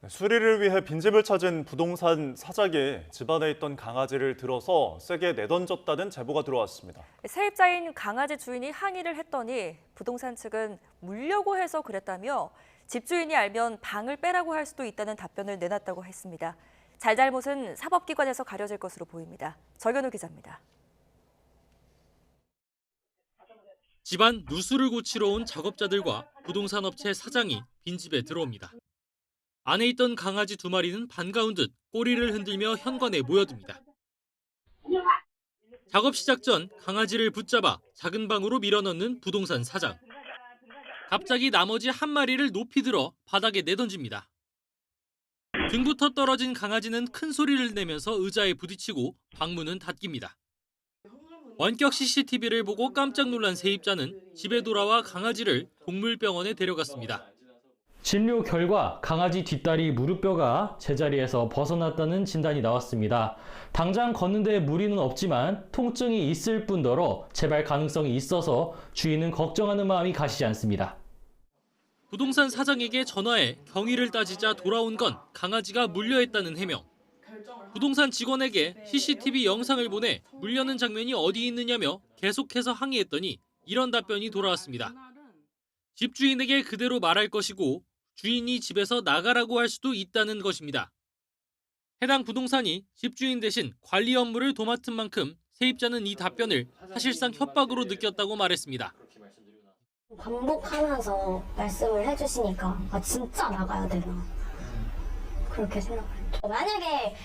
[SPEAKER 1] 수리를 위해 빈집을 찾은 부동산 사장이 집안에 있던 강아지를 들어서 세게 내던졌다는 제보가 들어왔습니다.
[SPEAKER 2] 세입자인 강아지 주인이 항의를 했더니 부동산 측은 물려고 해서 그랬다며 집주인이 알면 방을 빼라고 할 수도 있다는 답변을 내놨다고 했습니다. 잘잘못은 사법기관에서 가려질 것으로 보입니다. 정현우 기자입니다.
[SPEAKER 22] 집안 누수를 고치러 온 작업자들과 부동산 업체 사장이 빈집에 들어옵니다. 안에 있던 강아지 2마리는 반가운 듯 꼬리를 흔들며 현관에 모여듭니다. 작업 시작 전 강아지를 붙잡아 작은 방으로 밀어넣는 부동산 사장. 갑자기 나머지 1마리를 높이 들어 바닥에 내던집니다. 등부터 떨어진 강아지는 큰 소리를 내면서 의자에 부딪히고 방문은 닫힙니다. 원격 CCTV를 보고 깜짝 놀란 세입자는 집에 돌아와 강아지를 동물병원에 데려갔습니다.
[SPEAKER 23] 진료 결과 강아지 뒷다리 무릎뼈가 제자리에서 벗어났다는 진단이 나왔습니다. 당장 걷는데 무리는 없지만 통증이 있을 뿐더러 재발 가능성이 있어서 주인은 걱정하는 마음이 가시지 않습니다.
[SPEAKER 22] 부동산 사장에게 전화해 경위를 따지자 돌아온 건 강아지가 물려했다는 해명. 부동산 직원에게 CCTV 영상을 보내 물려는 장면이 어디 있느냐며 계속해서 항의했더니 이런 답변이 돌아왔습니다. 집주인에게 그대로 말할 것이고 주인이 집에서 나가라고 할 수도 있다는 것입니다. 해당 부동산이 집주인 대신 관리 업무를 도맡은 만큼 세입자는 이 답변을 사실상 협박으로 느꼈다고 말했습니다.
[SPEAKER 24] 반복하면서 말씀을 해주시니까 진짜 나가야 되나 그렇게 생각했죠. 만약에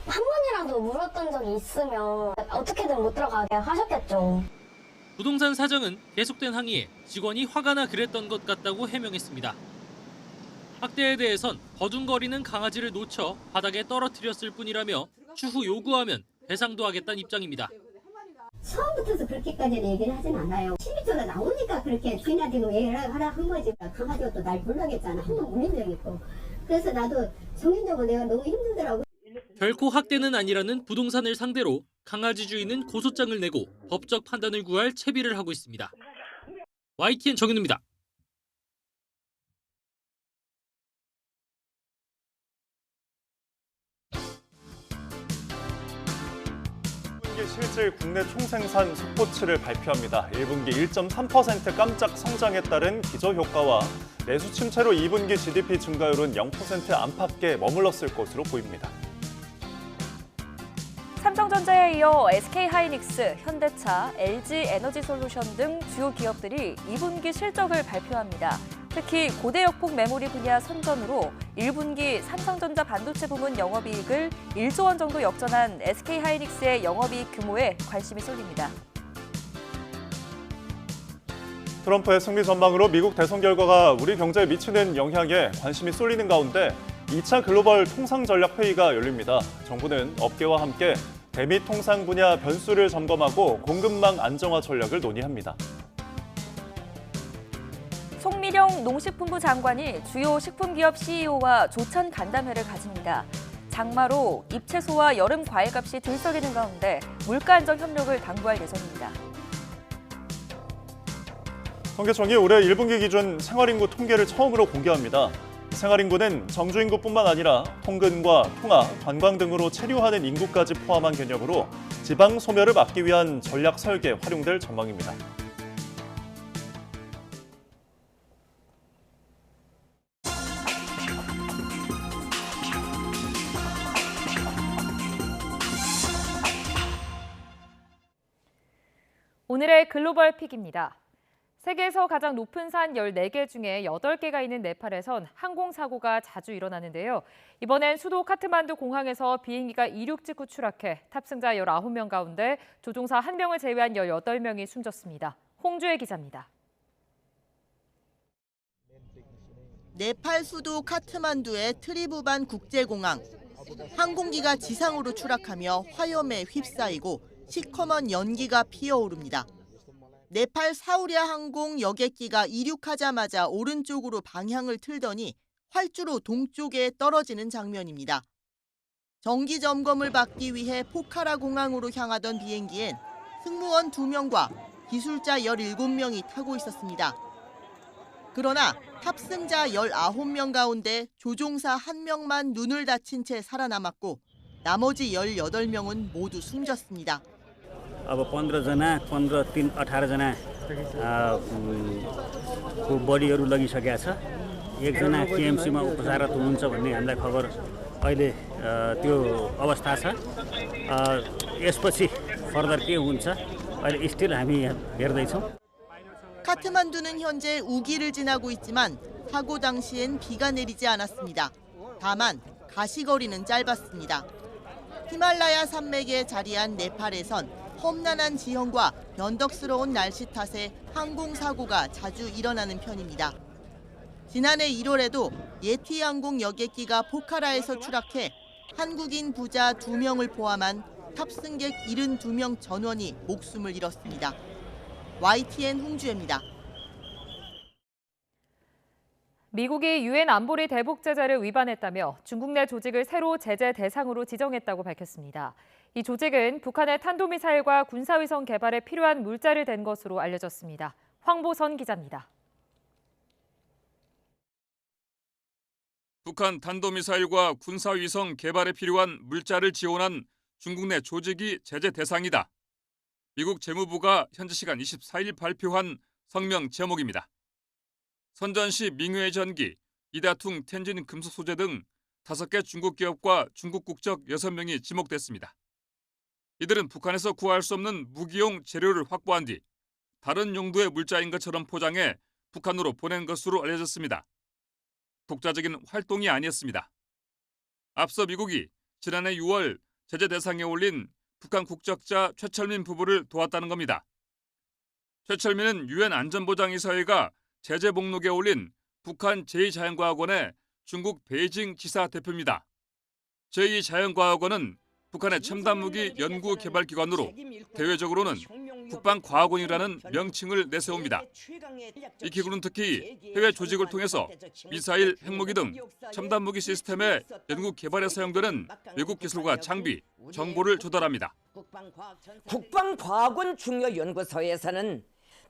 [SPEAKER 24] 한 번이라도 물었던 적이 있으면 어떻게든 못 들어가게 하셨겠죠.
[SPEAKER 22] 부동산 사장은 계속된 항의에 직원이 화가 나 그랬던 것 같다고 해명했습니다. 학대에 대해선 버둥거리는 강아지를 놓쳐 바닥에 떨어뜨렸을 뿐이라며 추후 요구하면 배상도 하겠다는 입장입니다.
[SPEAKER 24] 처음부터 그렇게까지는 얘기를 하진 않아요. 시비조가 나오니까 그렇게 주인한테 얘기를 하라 한 거지. 강아지가 또 날 불러겠잖아. 한 번 물린 적이 있고. 그래서 나도 정신적으로 내가 너무 힘들더라고.
[SPEAKER 22] 결코 학대는 아니라는 부동산을 상대로 강아지 주인은 고소장을 내고 법적 판단을 구할 채비를 하고 있습니다. YTN 정현우입니다.
[SPEAKER 1] 실질 국내 총생산 속보치를 발표합니다. 1분기 1.3% 깜짝 성장에 따른 기저효과와 내수 침체로 2분기 GDP 증가율은 0% 안팎에 머물렀을 것으로 보입니다.
[SPEAKER 2] 삼성전자에 이어 SK하이닉스, 현대차, LG에너지솔루션 등 주요 기업들이 2분기 실적을 발표합니다. 특히 고대역폭 메모리 분야 선전으로 1분기 삼성전자 반도체 부문 영업이익을 1조 원 정도 역전한 SK하이닉스의 영업이익 규모에 관심이 쏠립니다.
[SPEAKER 1] 트럼프의 승리 전망으로 미국 대선 결과가 우리 경제에 미치는 영향에 관심이 쏠리는 가운데 2차 글로벌 통상전략회의가 열립니다. 정부는 업계와 함께 대미 통상 분야 변수를 점검하고 공급망 안정화 전략을 논의합니다.
[SPEAKER 2] 송미령 농식품부 장관이 주요 식품기업 CEO와 조찬 간담회를 가집니다. 장마로 잎채소와 여름 과일값이 들썩이는 가운데 물가 안정 협력을 당부할 예정입니다.
[SPEAKER 1] 통계청이 올해 1분기 기준 생활인구 통계를 처음으로 공개합니다. 생활인구는 정주인구뿐만 아니라 통근과 통화, 관광 등으로 체류하는 인구까지 포함한 개념으로 지방 소멸을 막기 위한 전략 설계에 활용될 전망입니다.
[SPEAKER 3] 오늘의 글로벌 픽입니다. 세계에서 가장 높은 산 14개 중에 8개가 있는 네팔에선 항공사고가 자주 일어나는데요. 이번엔 수도 카트만두 공항에서 비행기가 이륙 직후 추락해 탑승자 19명 가운데 조종사 1명을 제외한 18명이 숨졌습니다. 홍주혜 기자입니다.
[SPEAKER 4] 네팔 수도 카트만두의 트리부반 국제공항. 항공기가 지상으로 추락하며 화염에 휩싸이고 시커먼 연기가 피어오릅니다. 네팔 사우랴 항공 여객기가 이륙하자마자 오른쪽으로 방향을 틀더니 활주로 동쪽에 떨어지는 장면입니다. 정기 점검을 받기 위해 포카라 공항으로 향하던 비행기엔 승무원 2명과 기술자 17명이 타고 있었습니다. 그러나 탑승자 19명 가운데 조종사 1명만 눈을 다친 채 살아남았고 나머지 18명은 모두 숨졌습니다.
[SPEAKER 5] अब 15जना 15 3 18जना को बडीहरू लगिसकेका छ। एकजना केएमसीमा उपचाररत हुनुहुन्छ भन्ने हामीलाई खबर अहिले त्यो अवस्था छ। यसपछि फर्दर के हुन्छ अहिले स्टिल हामी हेर्दै छौं।
[SPEAKER 4] 카트만두는 현재 우기를 지나고 있지만 사고 당시엔 비가 내리지 않았습니다. 다만 가시거리는 짧았습니다. 히말라야 산맥에 자리한 네팔에선 험난한 지형과 변덕스러운 날씨 탓에 항공사고가 자주 일어나는 편입니다. 지난해 1월에도 예티항공 여객기가 포카라에서 추락해 한국인 부자 2명을 포함한 탑승객 72명 전원이 목숨을 잃었습니다. YTN 홍주혜입니다.
[SPEAKER 3] 미국이 유엔 안보리 대북 제재를 위반했다며 중국 내 조직을 새로 제재 대상으로 지정했다고 밝혔습니다. 이 조직은 북한의 탄도미사일과 군사위성 개발에 필요한 물자를 댄 것으로 알려졌습니다. 황보선 기자입니다.
[SPEAKER 7] 북한 탄도미사일과 군사위성 개발에 필요한 물자를 지원한 중국 내 조직이 제재 대상이다. 미국 재무부가 현지 시간 24일 발표한 성명 제목입니다. 선전시 밍웨이 전기, 이다퉁 텐진 금속 소재 등 5개 중국 기업과 중국 국적 6명이 지목됐습니다. 이들은 북한에서 구할 수 없는 무기용 재료를 확보한 뒤 다른 용도의 물자인 것처럼 포장해 북한으로 보낸 것으로 알려졌습니다. 독자적인 활동이 아니었습니다. 앞서 미국이 지난해 6월 제재 대상에 올린 북한 국적자 최철민 부부를 도왔다는 겁니다. 최철민은 유엔 안전보장이사회가 제재 목록에 올린 북한 제2자연과학원의 중국 베이징 지사 대표입니다. 제2자연과학원은 북한의 첨단무기 연구개발기관으로 대외적으로는 국방과학원이라는 명칭을 내세웁니다. 이 기구는 특히 해외 조직을 통해서 미사일, 핵무기 등 첨단무기 시스템의 연구개발에 사용되는 외국 기술과 장비, 정보를 조달합니다.
[SPEAKER 25] 국방과학원 중요연구소에서는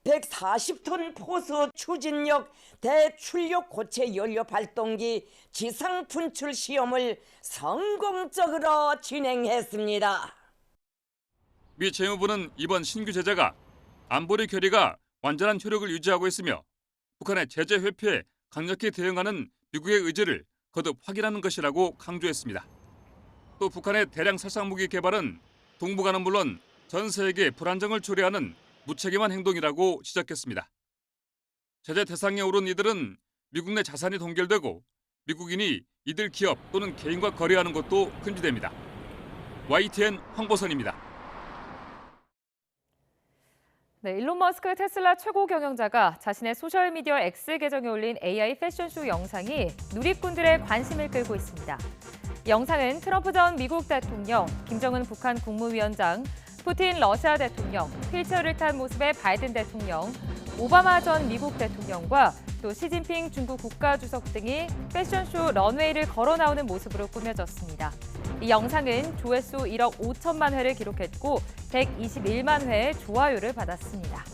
[SPEAKER 25] 140톤 포수 추진력 대출력 고체 연료 발동기 지상 분출 시험을 성공적으로 진행했습니다.
[SPEAKER 7] 미 재무부는 이번 신규 제재가 안보리 결의가 완전한 효력을 유지하고 있으며 북한의 제재 회피에 강력히 대응하는 미국의 의지를 거듭 확인하는 것이라고 강조했습니다. 또 북한의 대량 살상무기 개발은 동북아는 물론 전 세계의 불안정을 초래하는 무책임한 행동이라고 지적했습니다. 제재 대상에 오른 이들은 미국 내 자산이 동결되고 미국인이 이들 기업 또는 개인과 거래하는 것도 금지됩니다. YTN 황보선입니다.
[SPEAKER 3] 네, 일론 머스크 테슬라 최고 경영자가 자신의 소셜미디어 X 계정에 올린 AI 패션쇼 영상이 누리꾼들의 관심을 끌고 있습니다. 이 영상은 트럼프 전 미국 대통령, 김정은 북한 국무위원장, 푸틴 러시아 대통령, 휠체어를 탄 모습의 바이든 대통령, 오바마 전 미국 대통령과 또 시진핑 중국 국가주석 등이 패션쇼 런웨이를 걸어 나오는 모습으로 꾸며졌습니다. 이 영상은 조회수 1억 5천만 회를 기록했고 121만 회의 좋아요를 받았습니다.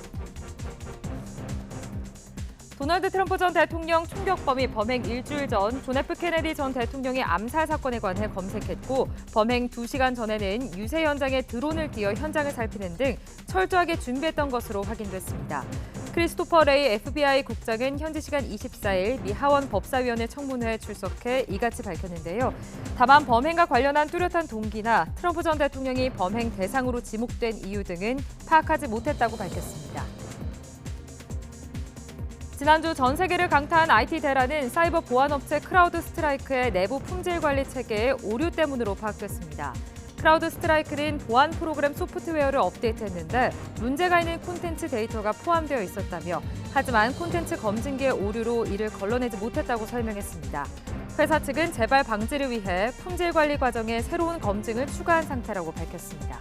[SPEAKER 3] 도널드 트럼프 전 대통령 총격범이 범행 일주일 전 존 F 케네디 전 대통령의 암살 사건에 관해 검색했고 범행 2시간 전에는 유세 현장에 드론을 띄워 현장을 살피는 등 철저하게 준비했던 것으로 확인됐습니다. 크리스토퍼 레이 FBI 국장은 현지 시간 24일 미 하원 법사위원회 청문회에 출석해 이같이 밝혔는데요. 다만 범행과 관련한 뚜렷한 동기나 트럼프 전 대통령이 범행 대상으로 지목된 이유 등은 파악하지 못했다고 밝혔습니다. 지난주 전 세계를 강타한 IT 대란은 사이버 보안업체 크라우드 스트라이크의 내부 품질 관리 체계의 오류 때문으로 파악됐습니다. 크라우드 스트라이크는 보안 프로그램 소프트웨어를 업데이트했는데 문제가 있는 콘텐츠 데이터가 포함되어 있었다며 하지만 콘텐츠 검증기의 오류로 이를 걸러내지 못했다고 설명했습니다. 회사 측은 재발 방지를 위해 품질 관리 과정에 새로운 검증을 추가한 상태라고 밝혔습니다.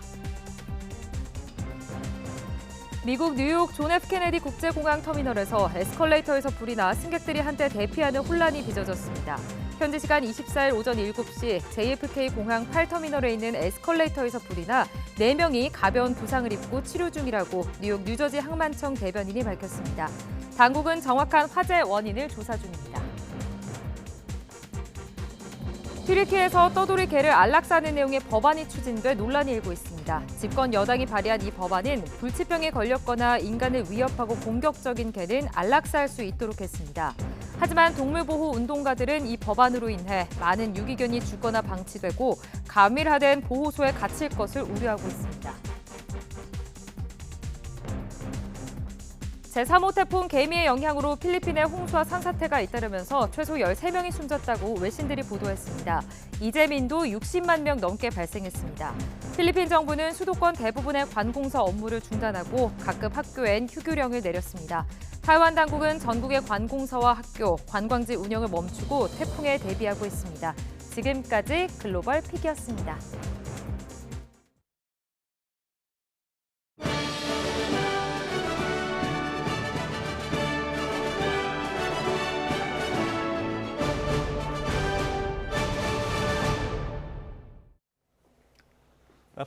[SPEAKER 3] 미국 뉴욕 존 F 케네디 국제공항 터미널에서 에스컬레이터에서 불이 나 승객들이 한때 대피하는 혼란이 빚어졌습니다. 현지 시간 24일 오전 7시 JFK 공항 8터미널에 있는 에스컬레이터에서 불이 나 4명이 가벼운 부상을 입고 치료 중이라고 뉴욕 뉴저지 항만청 대변인이 밝혔습니다. 당국은 정확한 화재 원인을 조사 중입니다. 튀르키예에서 떠돌이 개를 안락사하는 내용의 법안이 추진돼 논란이 일고 있습니다. 집권 여당이 발의한 이 법안은 불치병에 걸렸거나 인간을 위협하고 공격적인 개는 안락사할 수 있도록 했습니다. 하지만 동물보호 운동가들은 이 법안으로 인해 많은 유기견이 죽거나 방치되고 가밀화된 보호소에 갇힐 것을 우려하고 있습니다. 제3호 태풍 개미의 영향으로 필리핀에 홍수와 산사태가 잇따르면서 최소 13명이 숨졌다고 외신들이 보도했습니다. 이재민도 60만 명 넘게 발생했습니다. 필리핀 정부는 수도권 대부분의 관공서 업무를 중단하고 각급 학교엔 휴교령을 내렸습니다. 타이완 당국은 전국의 관공서와 학교, 관광지 운영을 멈추고 태풍에 대비하고 있습니다. 지금까지 글로벌 픽이었습니다.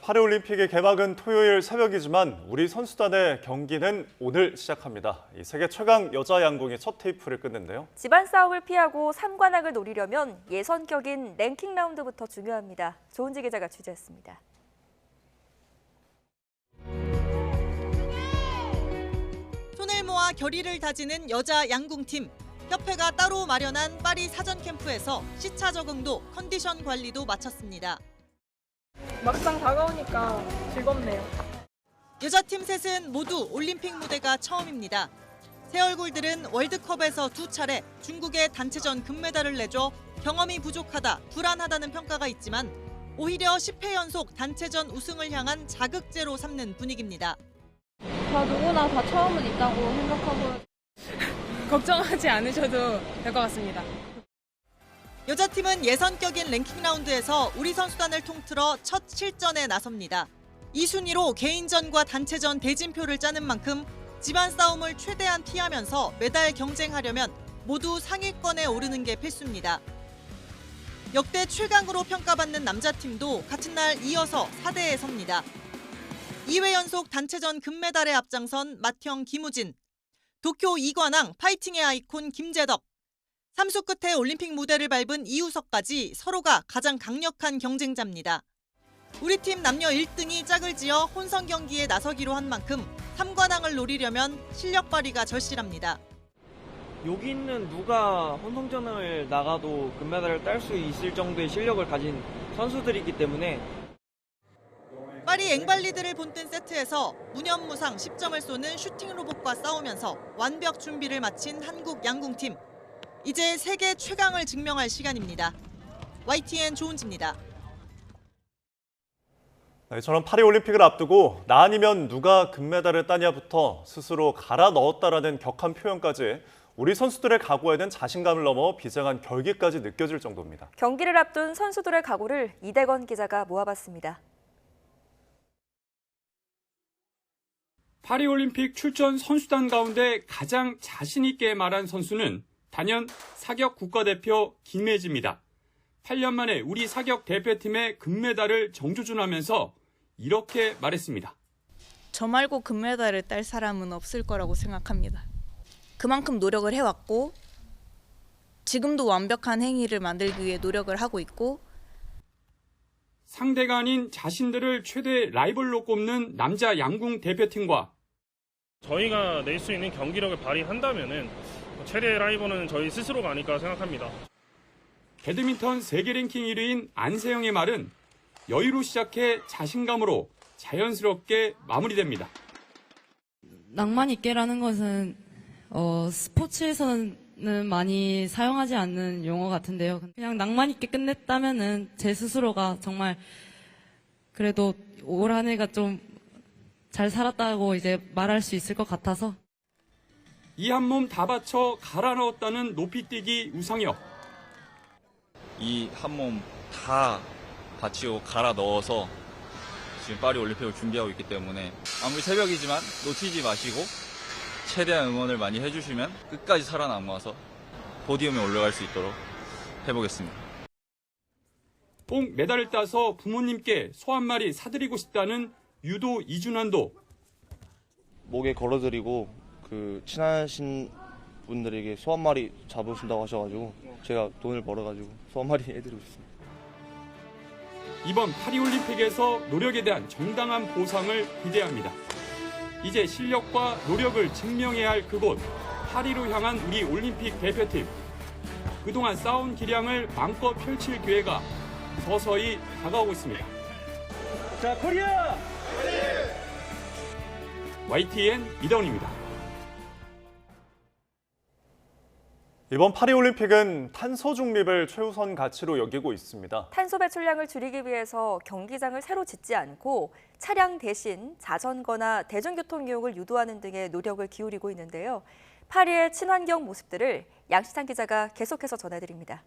[SPEAKER 1] 파리올림픽의 개막은 토요일 새벽이지만 우리 선수단의 경기는 오늘 시작합니다. 이 세계 최강 여자 양궁이 첫 테이프를 끊는데요.
[SPEAKER 2] 집안 싸움을 피하고 3관왕을 노리려면 예선격인 랭킹 라운드부터 중요합니다. 조은지 기자가 취재했습니다.
[SPEAKER 4] 손을 모아 결의를 다지는 여자 양궁팀. 협회가 따로 마련한 파리 사전 캠프에서 시차 적응도 컨디션 관리도 마쳤습니다.
[SPEAKER 6] 막상 다가오니까 즐겁네요.
[SPEAKER 4] 여자팀 셋은 모두 올림픽 무대가 처음입니다. 새 얼굴들은 월드컵에서 2차례 중국에 단체전 금메달을 내줘 경험이 부족하다, 불안하다는 평가가 있지만 오히려 10회 연속 단체전 우승을 향한 자극제로 삼는 분위기입니다.
[SPEAKER 6] 다 누구나 다 처음은 있다고 생각하고 걱정하지 않으셔도 될 것 같습니다.
[SPEAKER 4] 여자팀은 예선격인 랭킹 라운드에서 우리 선수단을 통틀어 첫 실전에 나섭니다. 이 순위로 개인전과 단체전 대진표를 짜는 만큼 집안 싸움을 최대한 피하면서 메달 경쟁하려면 모두 상위권에 오르는 게 필수입니다. 역대 최강으로 평가받는 남자팀도 같은 날 이어서 4대에 섭니다. 2회 연속 단체전 금메달에 앞장선 맏형 김우진, 도쿄 2관왕 파이팅의 아이콘 김재덕, 3수 끝에 올림픽 무대를 밟은 이우석까지 서로가 가장 강력한 경쟁자입니다. 우리 팀 남녀 1등이 짝을 지어 혼성 경기에 나서기로 한 만큼 3관왕을 노리려면 실력 발휘가 절실합니다.
[SPEAKER 8] 여기 있는 누가 혼성전을 나가도 금메달을 딸 수 있을 정도의 실력을 가진 선수들이기 때문에
[SPEAKER 4] 파리 앵발리드를 본뜬 세트에서 무념무상 10점을 쏘는 슈팅 로봇과 싸우면서 완벽 준비를 마친 한국 양궁팀. 이제 세계 최강을 증명할 시간입니다. YTN 조은지입니다.
[SPEAKER 1] 이처럼 파리올림픽을 앞두고 나 아니면 누가 금메달을 따냐부터 스스로 갈아 넣었다라는 격한 표현까지 우리 선수들의 각오에 는 자신감을 넘어 비장한 결기까지 느껴질 정도입니다.
[SPEAKER 2] 경기를 앞둔 선수들의 각오를 이대건 기자가 모아봤습니다.
[SPEAKER 9] 파리올림픽 출전 선수단 가운데 가장 자신 있게 말한 선수는 단연 사격 국가대표 김혜지입니다. 8년 만에 우리 사격 대표팀의 금메달을 정조준하면서 이렇게 말했습니다.
[SPEAKER 6] 저 말고 금메달을 딸 사람은 없을 거라고 생각합니다. 그만큼 노력을 해왔고 지금도 완벽한 행위를 만들기 위해 노력을 하고 있고
[SPEAKER 9] 상대가 아닌 자신들을 최대 라이벌로 꼽는 남자 양궁 대표팀과
[SPEAKER 10] 저희가 낼 수 있는 경기력을 발휘한다면은 최대 라이벌은 저희 스스로가 아닐까 생각합니다.
[SPEAKER 9] 배드민턴 세계 랭킹 1위인 안세영의 말은 여유로 시작해 자신감으로 자연스럽게 마무리됩니다.
[SPEAKER 11] 낭만 있게라는 것은 스포츠에서는 많이 사용하지 않는 용어 같은데요. 그냥 낭만 있게 끝냈다면은 제 스스로가 정말 그래도 올 한 해가 좀 잘 살았다고 이제 말할 수 있을 것 같아서.
[SPEAKER 9] 이 한 몸 다 바쳐 갈아 넣었다는 높이뛰기 우상혁.
[SPEAKER 13] 이 한 몸 다 바치고 갈아 넣어서 지금 파리 올림픽을 준비하고 있기 때문에 아무리 새벽이지만 놓치지 마시고 최대한 응원을 많이 해주시면 끝까지 살아남아서 포디움에 올라갈 수 있도록 해보겠습니다.
[SPEAKER 9] 꼭 메달을 따서 부모님께 소 한 마리 사드리고 싶다는 유도 이준환도
[SPEAKER 26] 목에 걸어드리고 친하신 분들에게 소 한 마리 잡으신다고 하셔가지고 제가 돈을 벌어가지고 소 한 마리 해드리고 싶습니다.
[SPEAKER 9] 이번 파리올림픽에서 노력에 대한 정당한 보상을 기대합니다. 이제 실력과 노력을 증명해야 할 그곳, 파리로 향한 우리 올림픽 대표팀. 그동안 쌓아온 기량을 마음껏 펼칠 기회가 서서히 다가오고 있습니다.
[SPEAKER 8] 자, 코리아!
[SPEAKER 9] YTN 이다운입니다.
[SPEAKER 1] 이번 파리올림픽은 탄소 중립을 최우선 가치로 여기고 있습니다.
[SPEAKER 2] 탄소 배출량을 줄이기 위해서 경기장을 새로 짓지 않고 차량 대신 자전거나 대중교통 이용을 유도하는 등의 노력을 기울이고 있는데요. 파리의 친환경 모습들을 양시찬 기자가 계속해서 전해드립니다.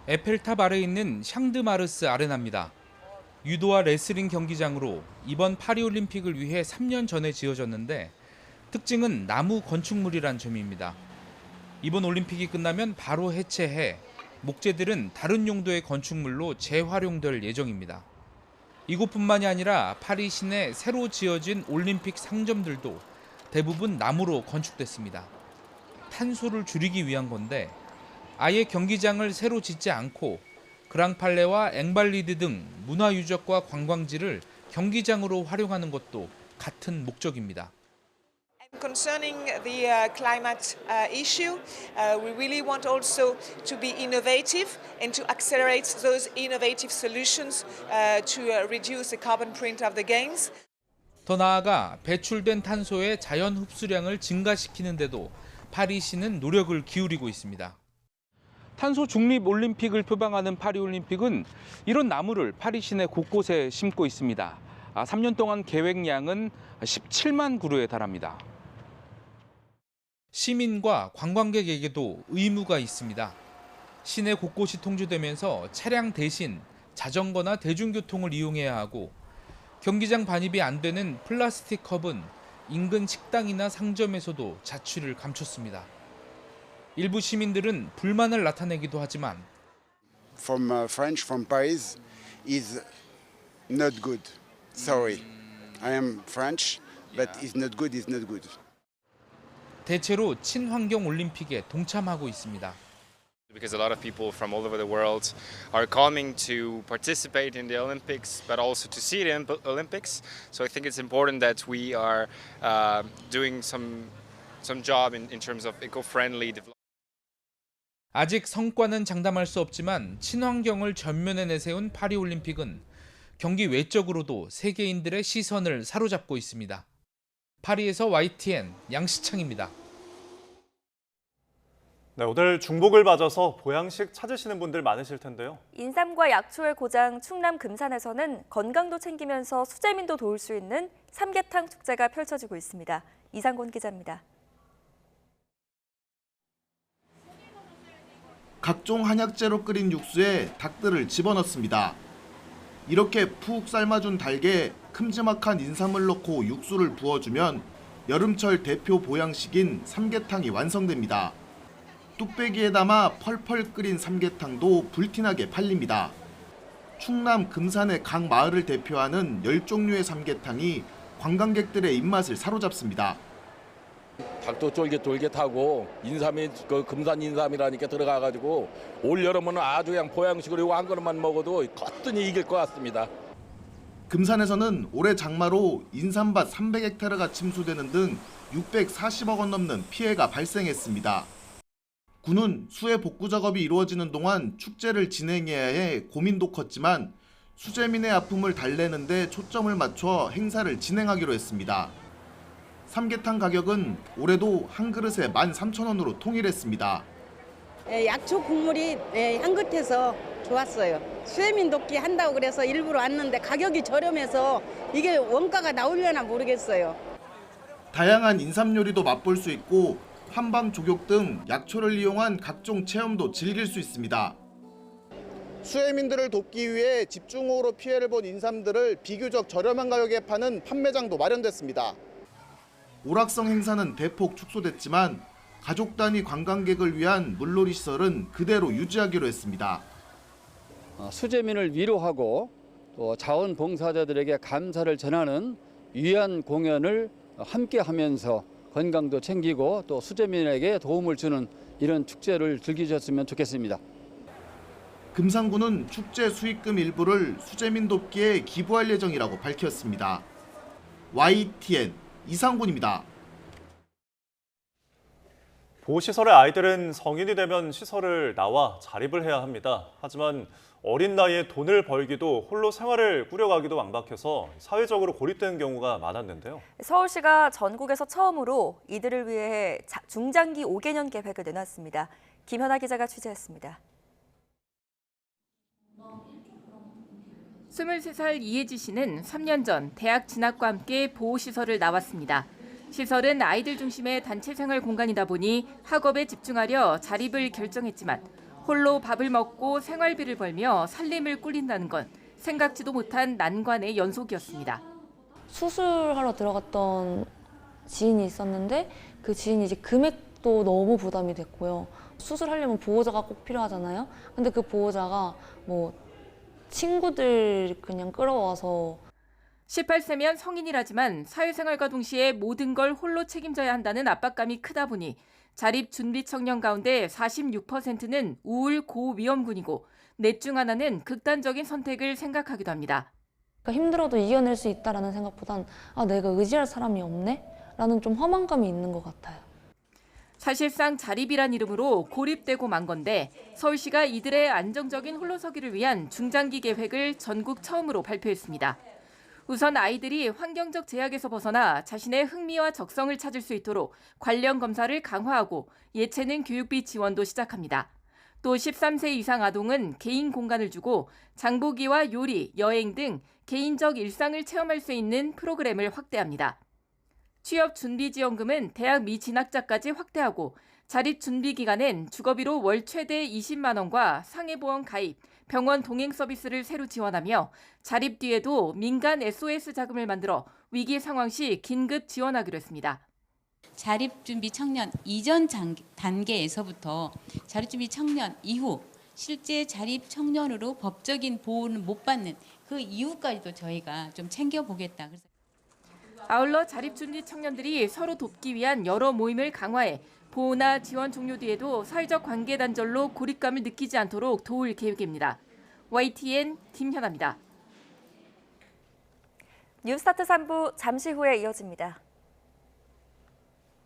[SPEAKER 27] 에펠탑 아래에 있는 샹드마르스 아레나입니다. 유도와 레슬링 경기장으로 이번 파리올림픽을 위해 3년 전에 지어졌는데 특징은 나무 건축물이란 점입니다. 이번 올림픽이 끝나면 바로 해체해 목재들은 다른 용도의 건축물로 재활용될 예정입니다. 이곳뿐만이 아니라 파리 시내 새로 지어진 올림픽 상점들도 대부분 나무로 건축됐습니다. 탄소를 줄이기 위한 건데 아예 경기장을 새로 짓지 않고 그랑팔레와 앵발리드 등 문화유적과 관광지를 경기장으로 활용하는 것도 같은 목적입니다.
[SPEAKER 28] Concerning the climate issue, we really want also to be innovative and to accelerate those innovative solutions to reduce the carbon print of the games.
[SPEAKER 27] 더 나아가 배출된 탄소의 자연 흡수량을 증가시키는 데도 파리시는 노력을 기울이고 있습니다. 탄소 중립 올림픽을 표방하는 파리올림픽은 이런 나무를 파리 시내 곳곳에 심고 있습니다. 3년 동안 계획량은 17만 그루에 달합니다. 시민과 관광객에게도 의무가 있습니다. 시내 곳곳이 통제되면서 차량 대신 자전거나 대중교통을 이용해야 하고 경기장 반입이 안 되는 플라스틱 컵은 인근 식당이나 상점에서도 자취를 감췄습니다. 일부 시민들은 불만을 나타내기도 하지만
[SPEAKER 29] From French from Paris is not good. Sorry. I am French, but it's not good, it's not good.
[SPEAKER 27] 대체로 친환경 올림픽에 동참하고 있습니다.
[SPEAKER 12] Because a lot of people from all over the world are coming to participate in the Olympics, but also to see the Olympics. So I think it's important that we are doing some job in terms of eco-friendly development.
[SPEAKER 27] 아직 성과는 장담할 수 없지만 친환경을 전면에 내세운 파리올림픽은 경기 외적으로도 세계인들의 시선을 사로잡고 있습니다. 파리에서 YTN 양시창입니다.
[SPEAKER 1] 네, 오늘 중복을 맞아서 보양식 찾으시는 분들 많으실 텐데요.
[SPEAKER 2] 인삼과 약초의 고장 충남 금산에서는 건강도 챙기면서 수재민도 도울 수 있는 삼계탕 축제가 펼쳐지고 있습니다. 이상곤 기자입니다.
[SPEAKER 14] 각종 한약재로 끓인 육수에 닭들을 집어넣습니다. 이렇게 푹 삶아준 닭에 큼지막한 인삼을 넣고 육수를 부어주면 여름철 대표 보양식인 삼계탕이 완성됩니다. 뚝배기에 담아 펄펄 끓인 삼계탕도 불티나게 팔립니다. 충남 금산의 각 마을을 대표하는 10종류의 삼계탕이 관광객들의 입맛을 사로잡습니다.
[SPEAKER 15] 닭도 쫄깃쫄깃하고 인삼이 그 금산 인삼이라니까 들어가가지고 올 여름은 아주 그냥 보양식으로 한 그릇만 먹어도 거뜬히 이길 것 같습니다.
[SPEAKER 14] 금산에서는 올해 장마로 인삼밭 300헥타르가 침수되는 등 640억 원 넘는 피해가 발생했습니다. 군은 수해 복구 작업이 이루어지는 동안 축제를 진행해야 해 고민도 컸지만 수재민의 아픔을 달래는 데 초점을 맞춰 행사를 진행하기로 했습니다. 삼계탕 가격은 올해도 한 그릇에 13,000원으로 통일했습니다.
[SPEAKER 16] 약초 국물이 향긋해서 좋았어요. 수해민 돕기 한다고 그래서 일부러 왔는데 가격이 저렴해서 이게 원가가 나오려나 모르겠어요.
[SPEAKER 14] 다양한 인삼 요리도 맛볼 수 있고 한방 조격 등 약초를 이용한 각종 체험도 즐길 수 있습니다.
[SPEAKER 17] 수해민들을 돕기 위해 집중호우로 피해를 본 인삼들을 비교적 저렴한 가격에 파는 판매장도 마련됐습니다.
[SPEAKER 14] 오락성 행사는 대폭 축소됐지만 가족 단위 관광객을 위한 물놀이 시설은 그대로 유지하기로 했습니다.
[SPEAKER 18] 수재민을 위로하고 또 자원봉사자들에게 감사를 전하는 위안 공연을 함께하면서 건강도 챙기고 또 수재민에게 도움을 주는 이런 축제를 즐기셨으면 좋겠습니다.
[SPEAKER 14] 금산군은 축제 수익금 일부를 수재민 돕기에 기부할 예정이라고 밝혔습니다. YTN 이상곤입니다.
[SPEAKER 1] 보호시설의 아이들은 성인이 되면 시설을 나와 자립을 해야 합니다. 하지만 어린 나이에 돈을 벌기도 홀로 생활을 꾸려가기도 막막해서 사회적으로 고립되는 경우가 많았는데요.
[SPEAKER 2] 서울시가 전국에서 처음으로 이들을 위해 중장기 5개년 계획을 내놨습니다. 김현아 기자가 취재했습니다.
[SPEAKER 19] 23살 이혜지 씨는 3년 전 대학 진학과 함께 보호시설을 나왔습니다. 시설은 아이들 중심의 단체 생활 공간이다 보니 학업에 집중하려 자립을 결정했지만 홀로 밥을 먹고 생활비를 벌며 살림을 꾸린다는 건 생각지도 못한 난관의 연속이었습니다.
[SPEAKER 20] 수술하러 들어갔던 지인이 있었는데 그 지인이 이제 금액도 너무 부담이 됐고요. 수술하려면 보호자가 꼭 필요하잖아요. 근데 그 보호자가 뭐 친구들 그냥 끌어와서
[SPEAKER 19] 18세면 성인이라지만 사회생활과 동시에 모든 걸 홀로 책임져야 한다는 압박감이 크다 보니 자립 준비 청년 가운데 46%는 우울 고위험군이고 넷 중 하나는 극단적인 선택을 생각하기도 합니다.
[SPEAKER 20] 그러니까 힘들어도 이겨낼 수 있다라는 생각보단 내가 의지할 사람이 없네? 라는 좀 허망감이 있는 것 같아요.
[SPEAKER 19] 사실상 자립이란 이름으로 고립되고 만 건데 서울시가 이들의 안정적인 홀로서기를 위한 중장기 계획을 전국 처음으로 발표했습니다. 우선 아이들이 환경적 제약에서 벗어나 자신의 흥미와 적성을 찾을 수 있도록 관련 검사를 강화하고 예체능 교육비 지원도 시작합니다. 또 13세 이상 아동은 개인 공간을 주고 장보기와 요리, 여행 등 개인적 일상을 체험할 수 있는 프로그램을 확대합니다. 취업준비지원금은 대학 미진학자까지 확대하고 자립준비기간엔 주거비로 월 최대 20만 원과 상해보험 가입, 병원 동행 서비스를 새로 지원하며 자립 뒤에도 민간 SOS 자금을 만들어 위기 상황 시 긴급 지원하기로 했습니다.
[SPEAKER 21] 자립준비 청년 이전 단계에서부터 자립준비 청년 이후 실제 자립 청년으로 법적인 보호는 못 받는 그 이후까지도 저희가 좀 챙겨보겠다.
[SPEAKER 19] 아울러 자립준비 청년들이 서로 돕기 위한 여러 모임을 강화해 보호나 지원 종료 뒤에도 사회적 관계 단절로 고립감을 느끼지 않도록 도울 계획입니다. YTN 김현아입니다.
[SPEAKER 2] 뉴스타트 3부 잠시 후에 이어집니다.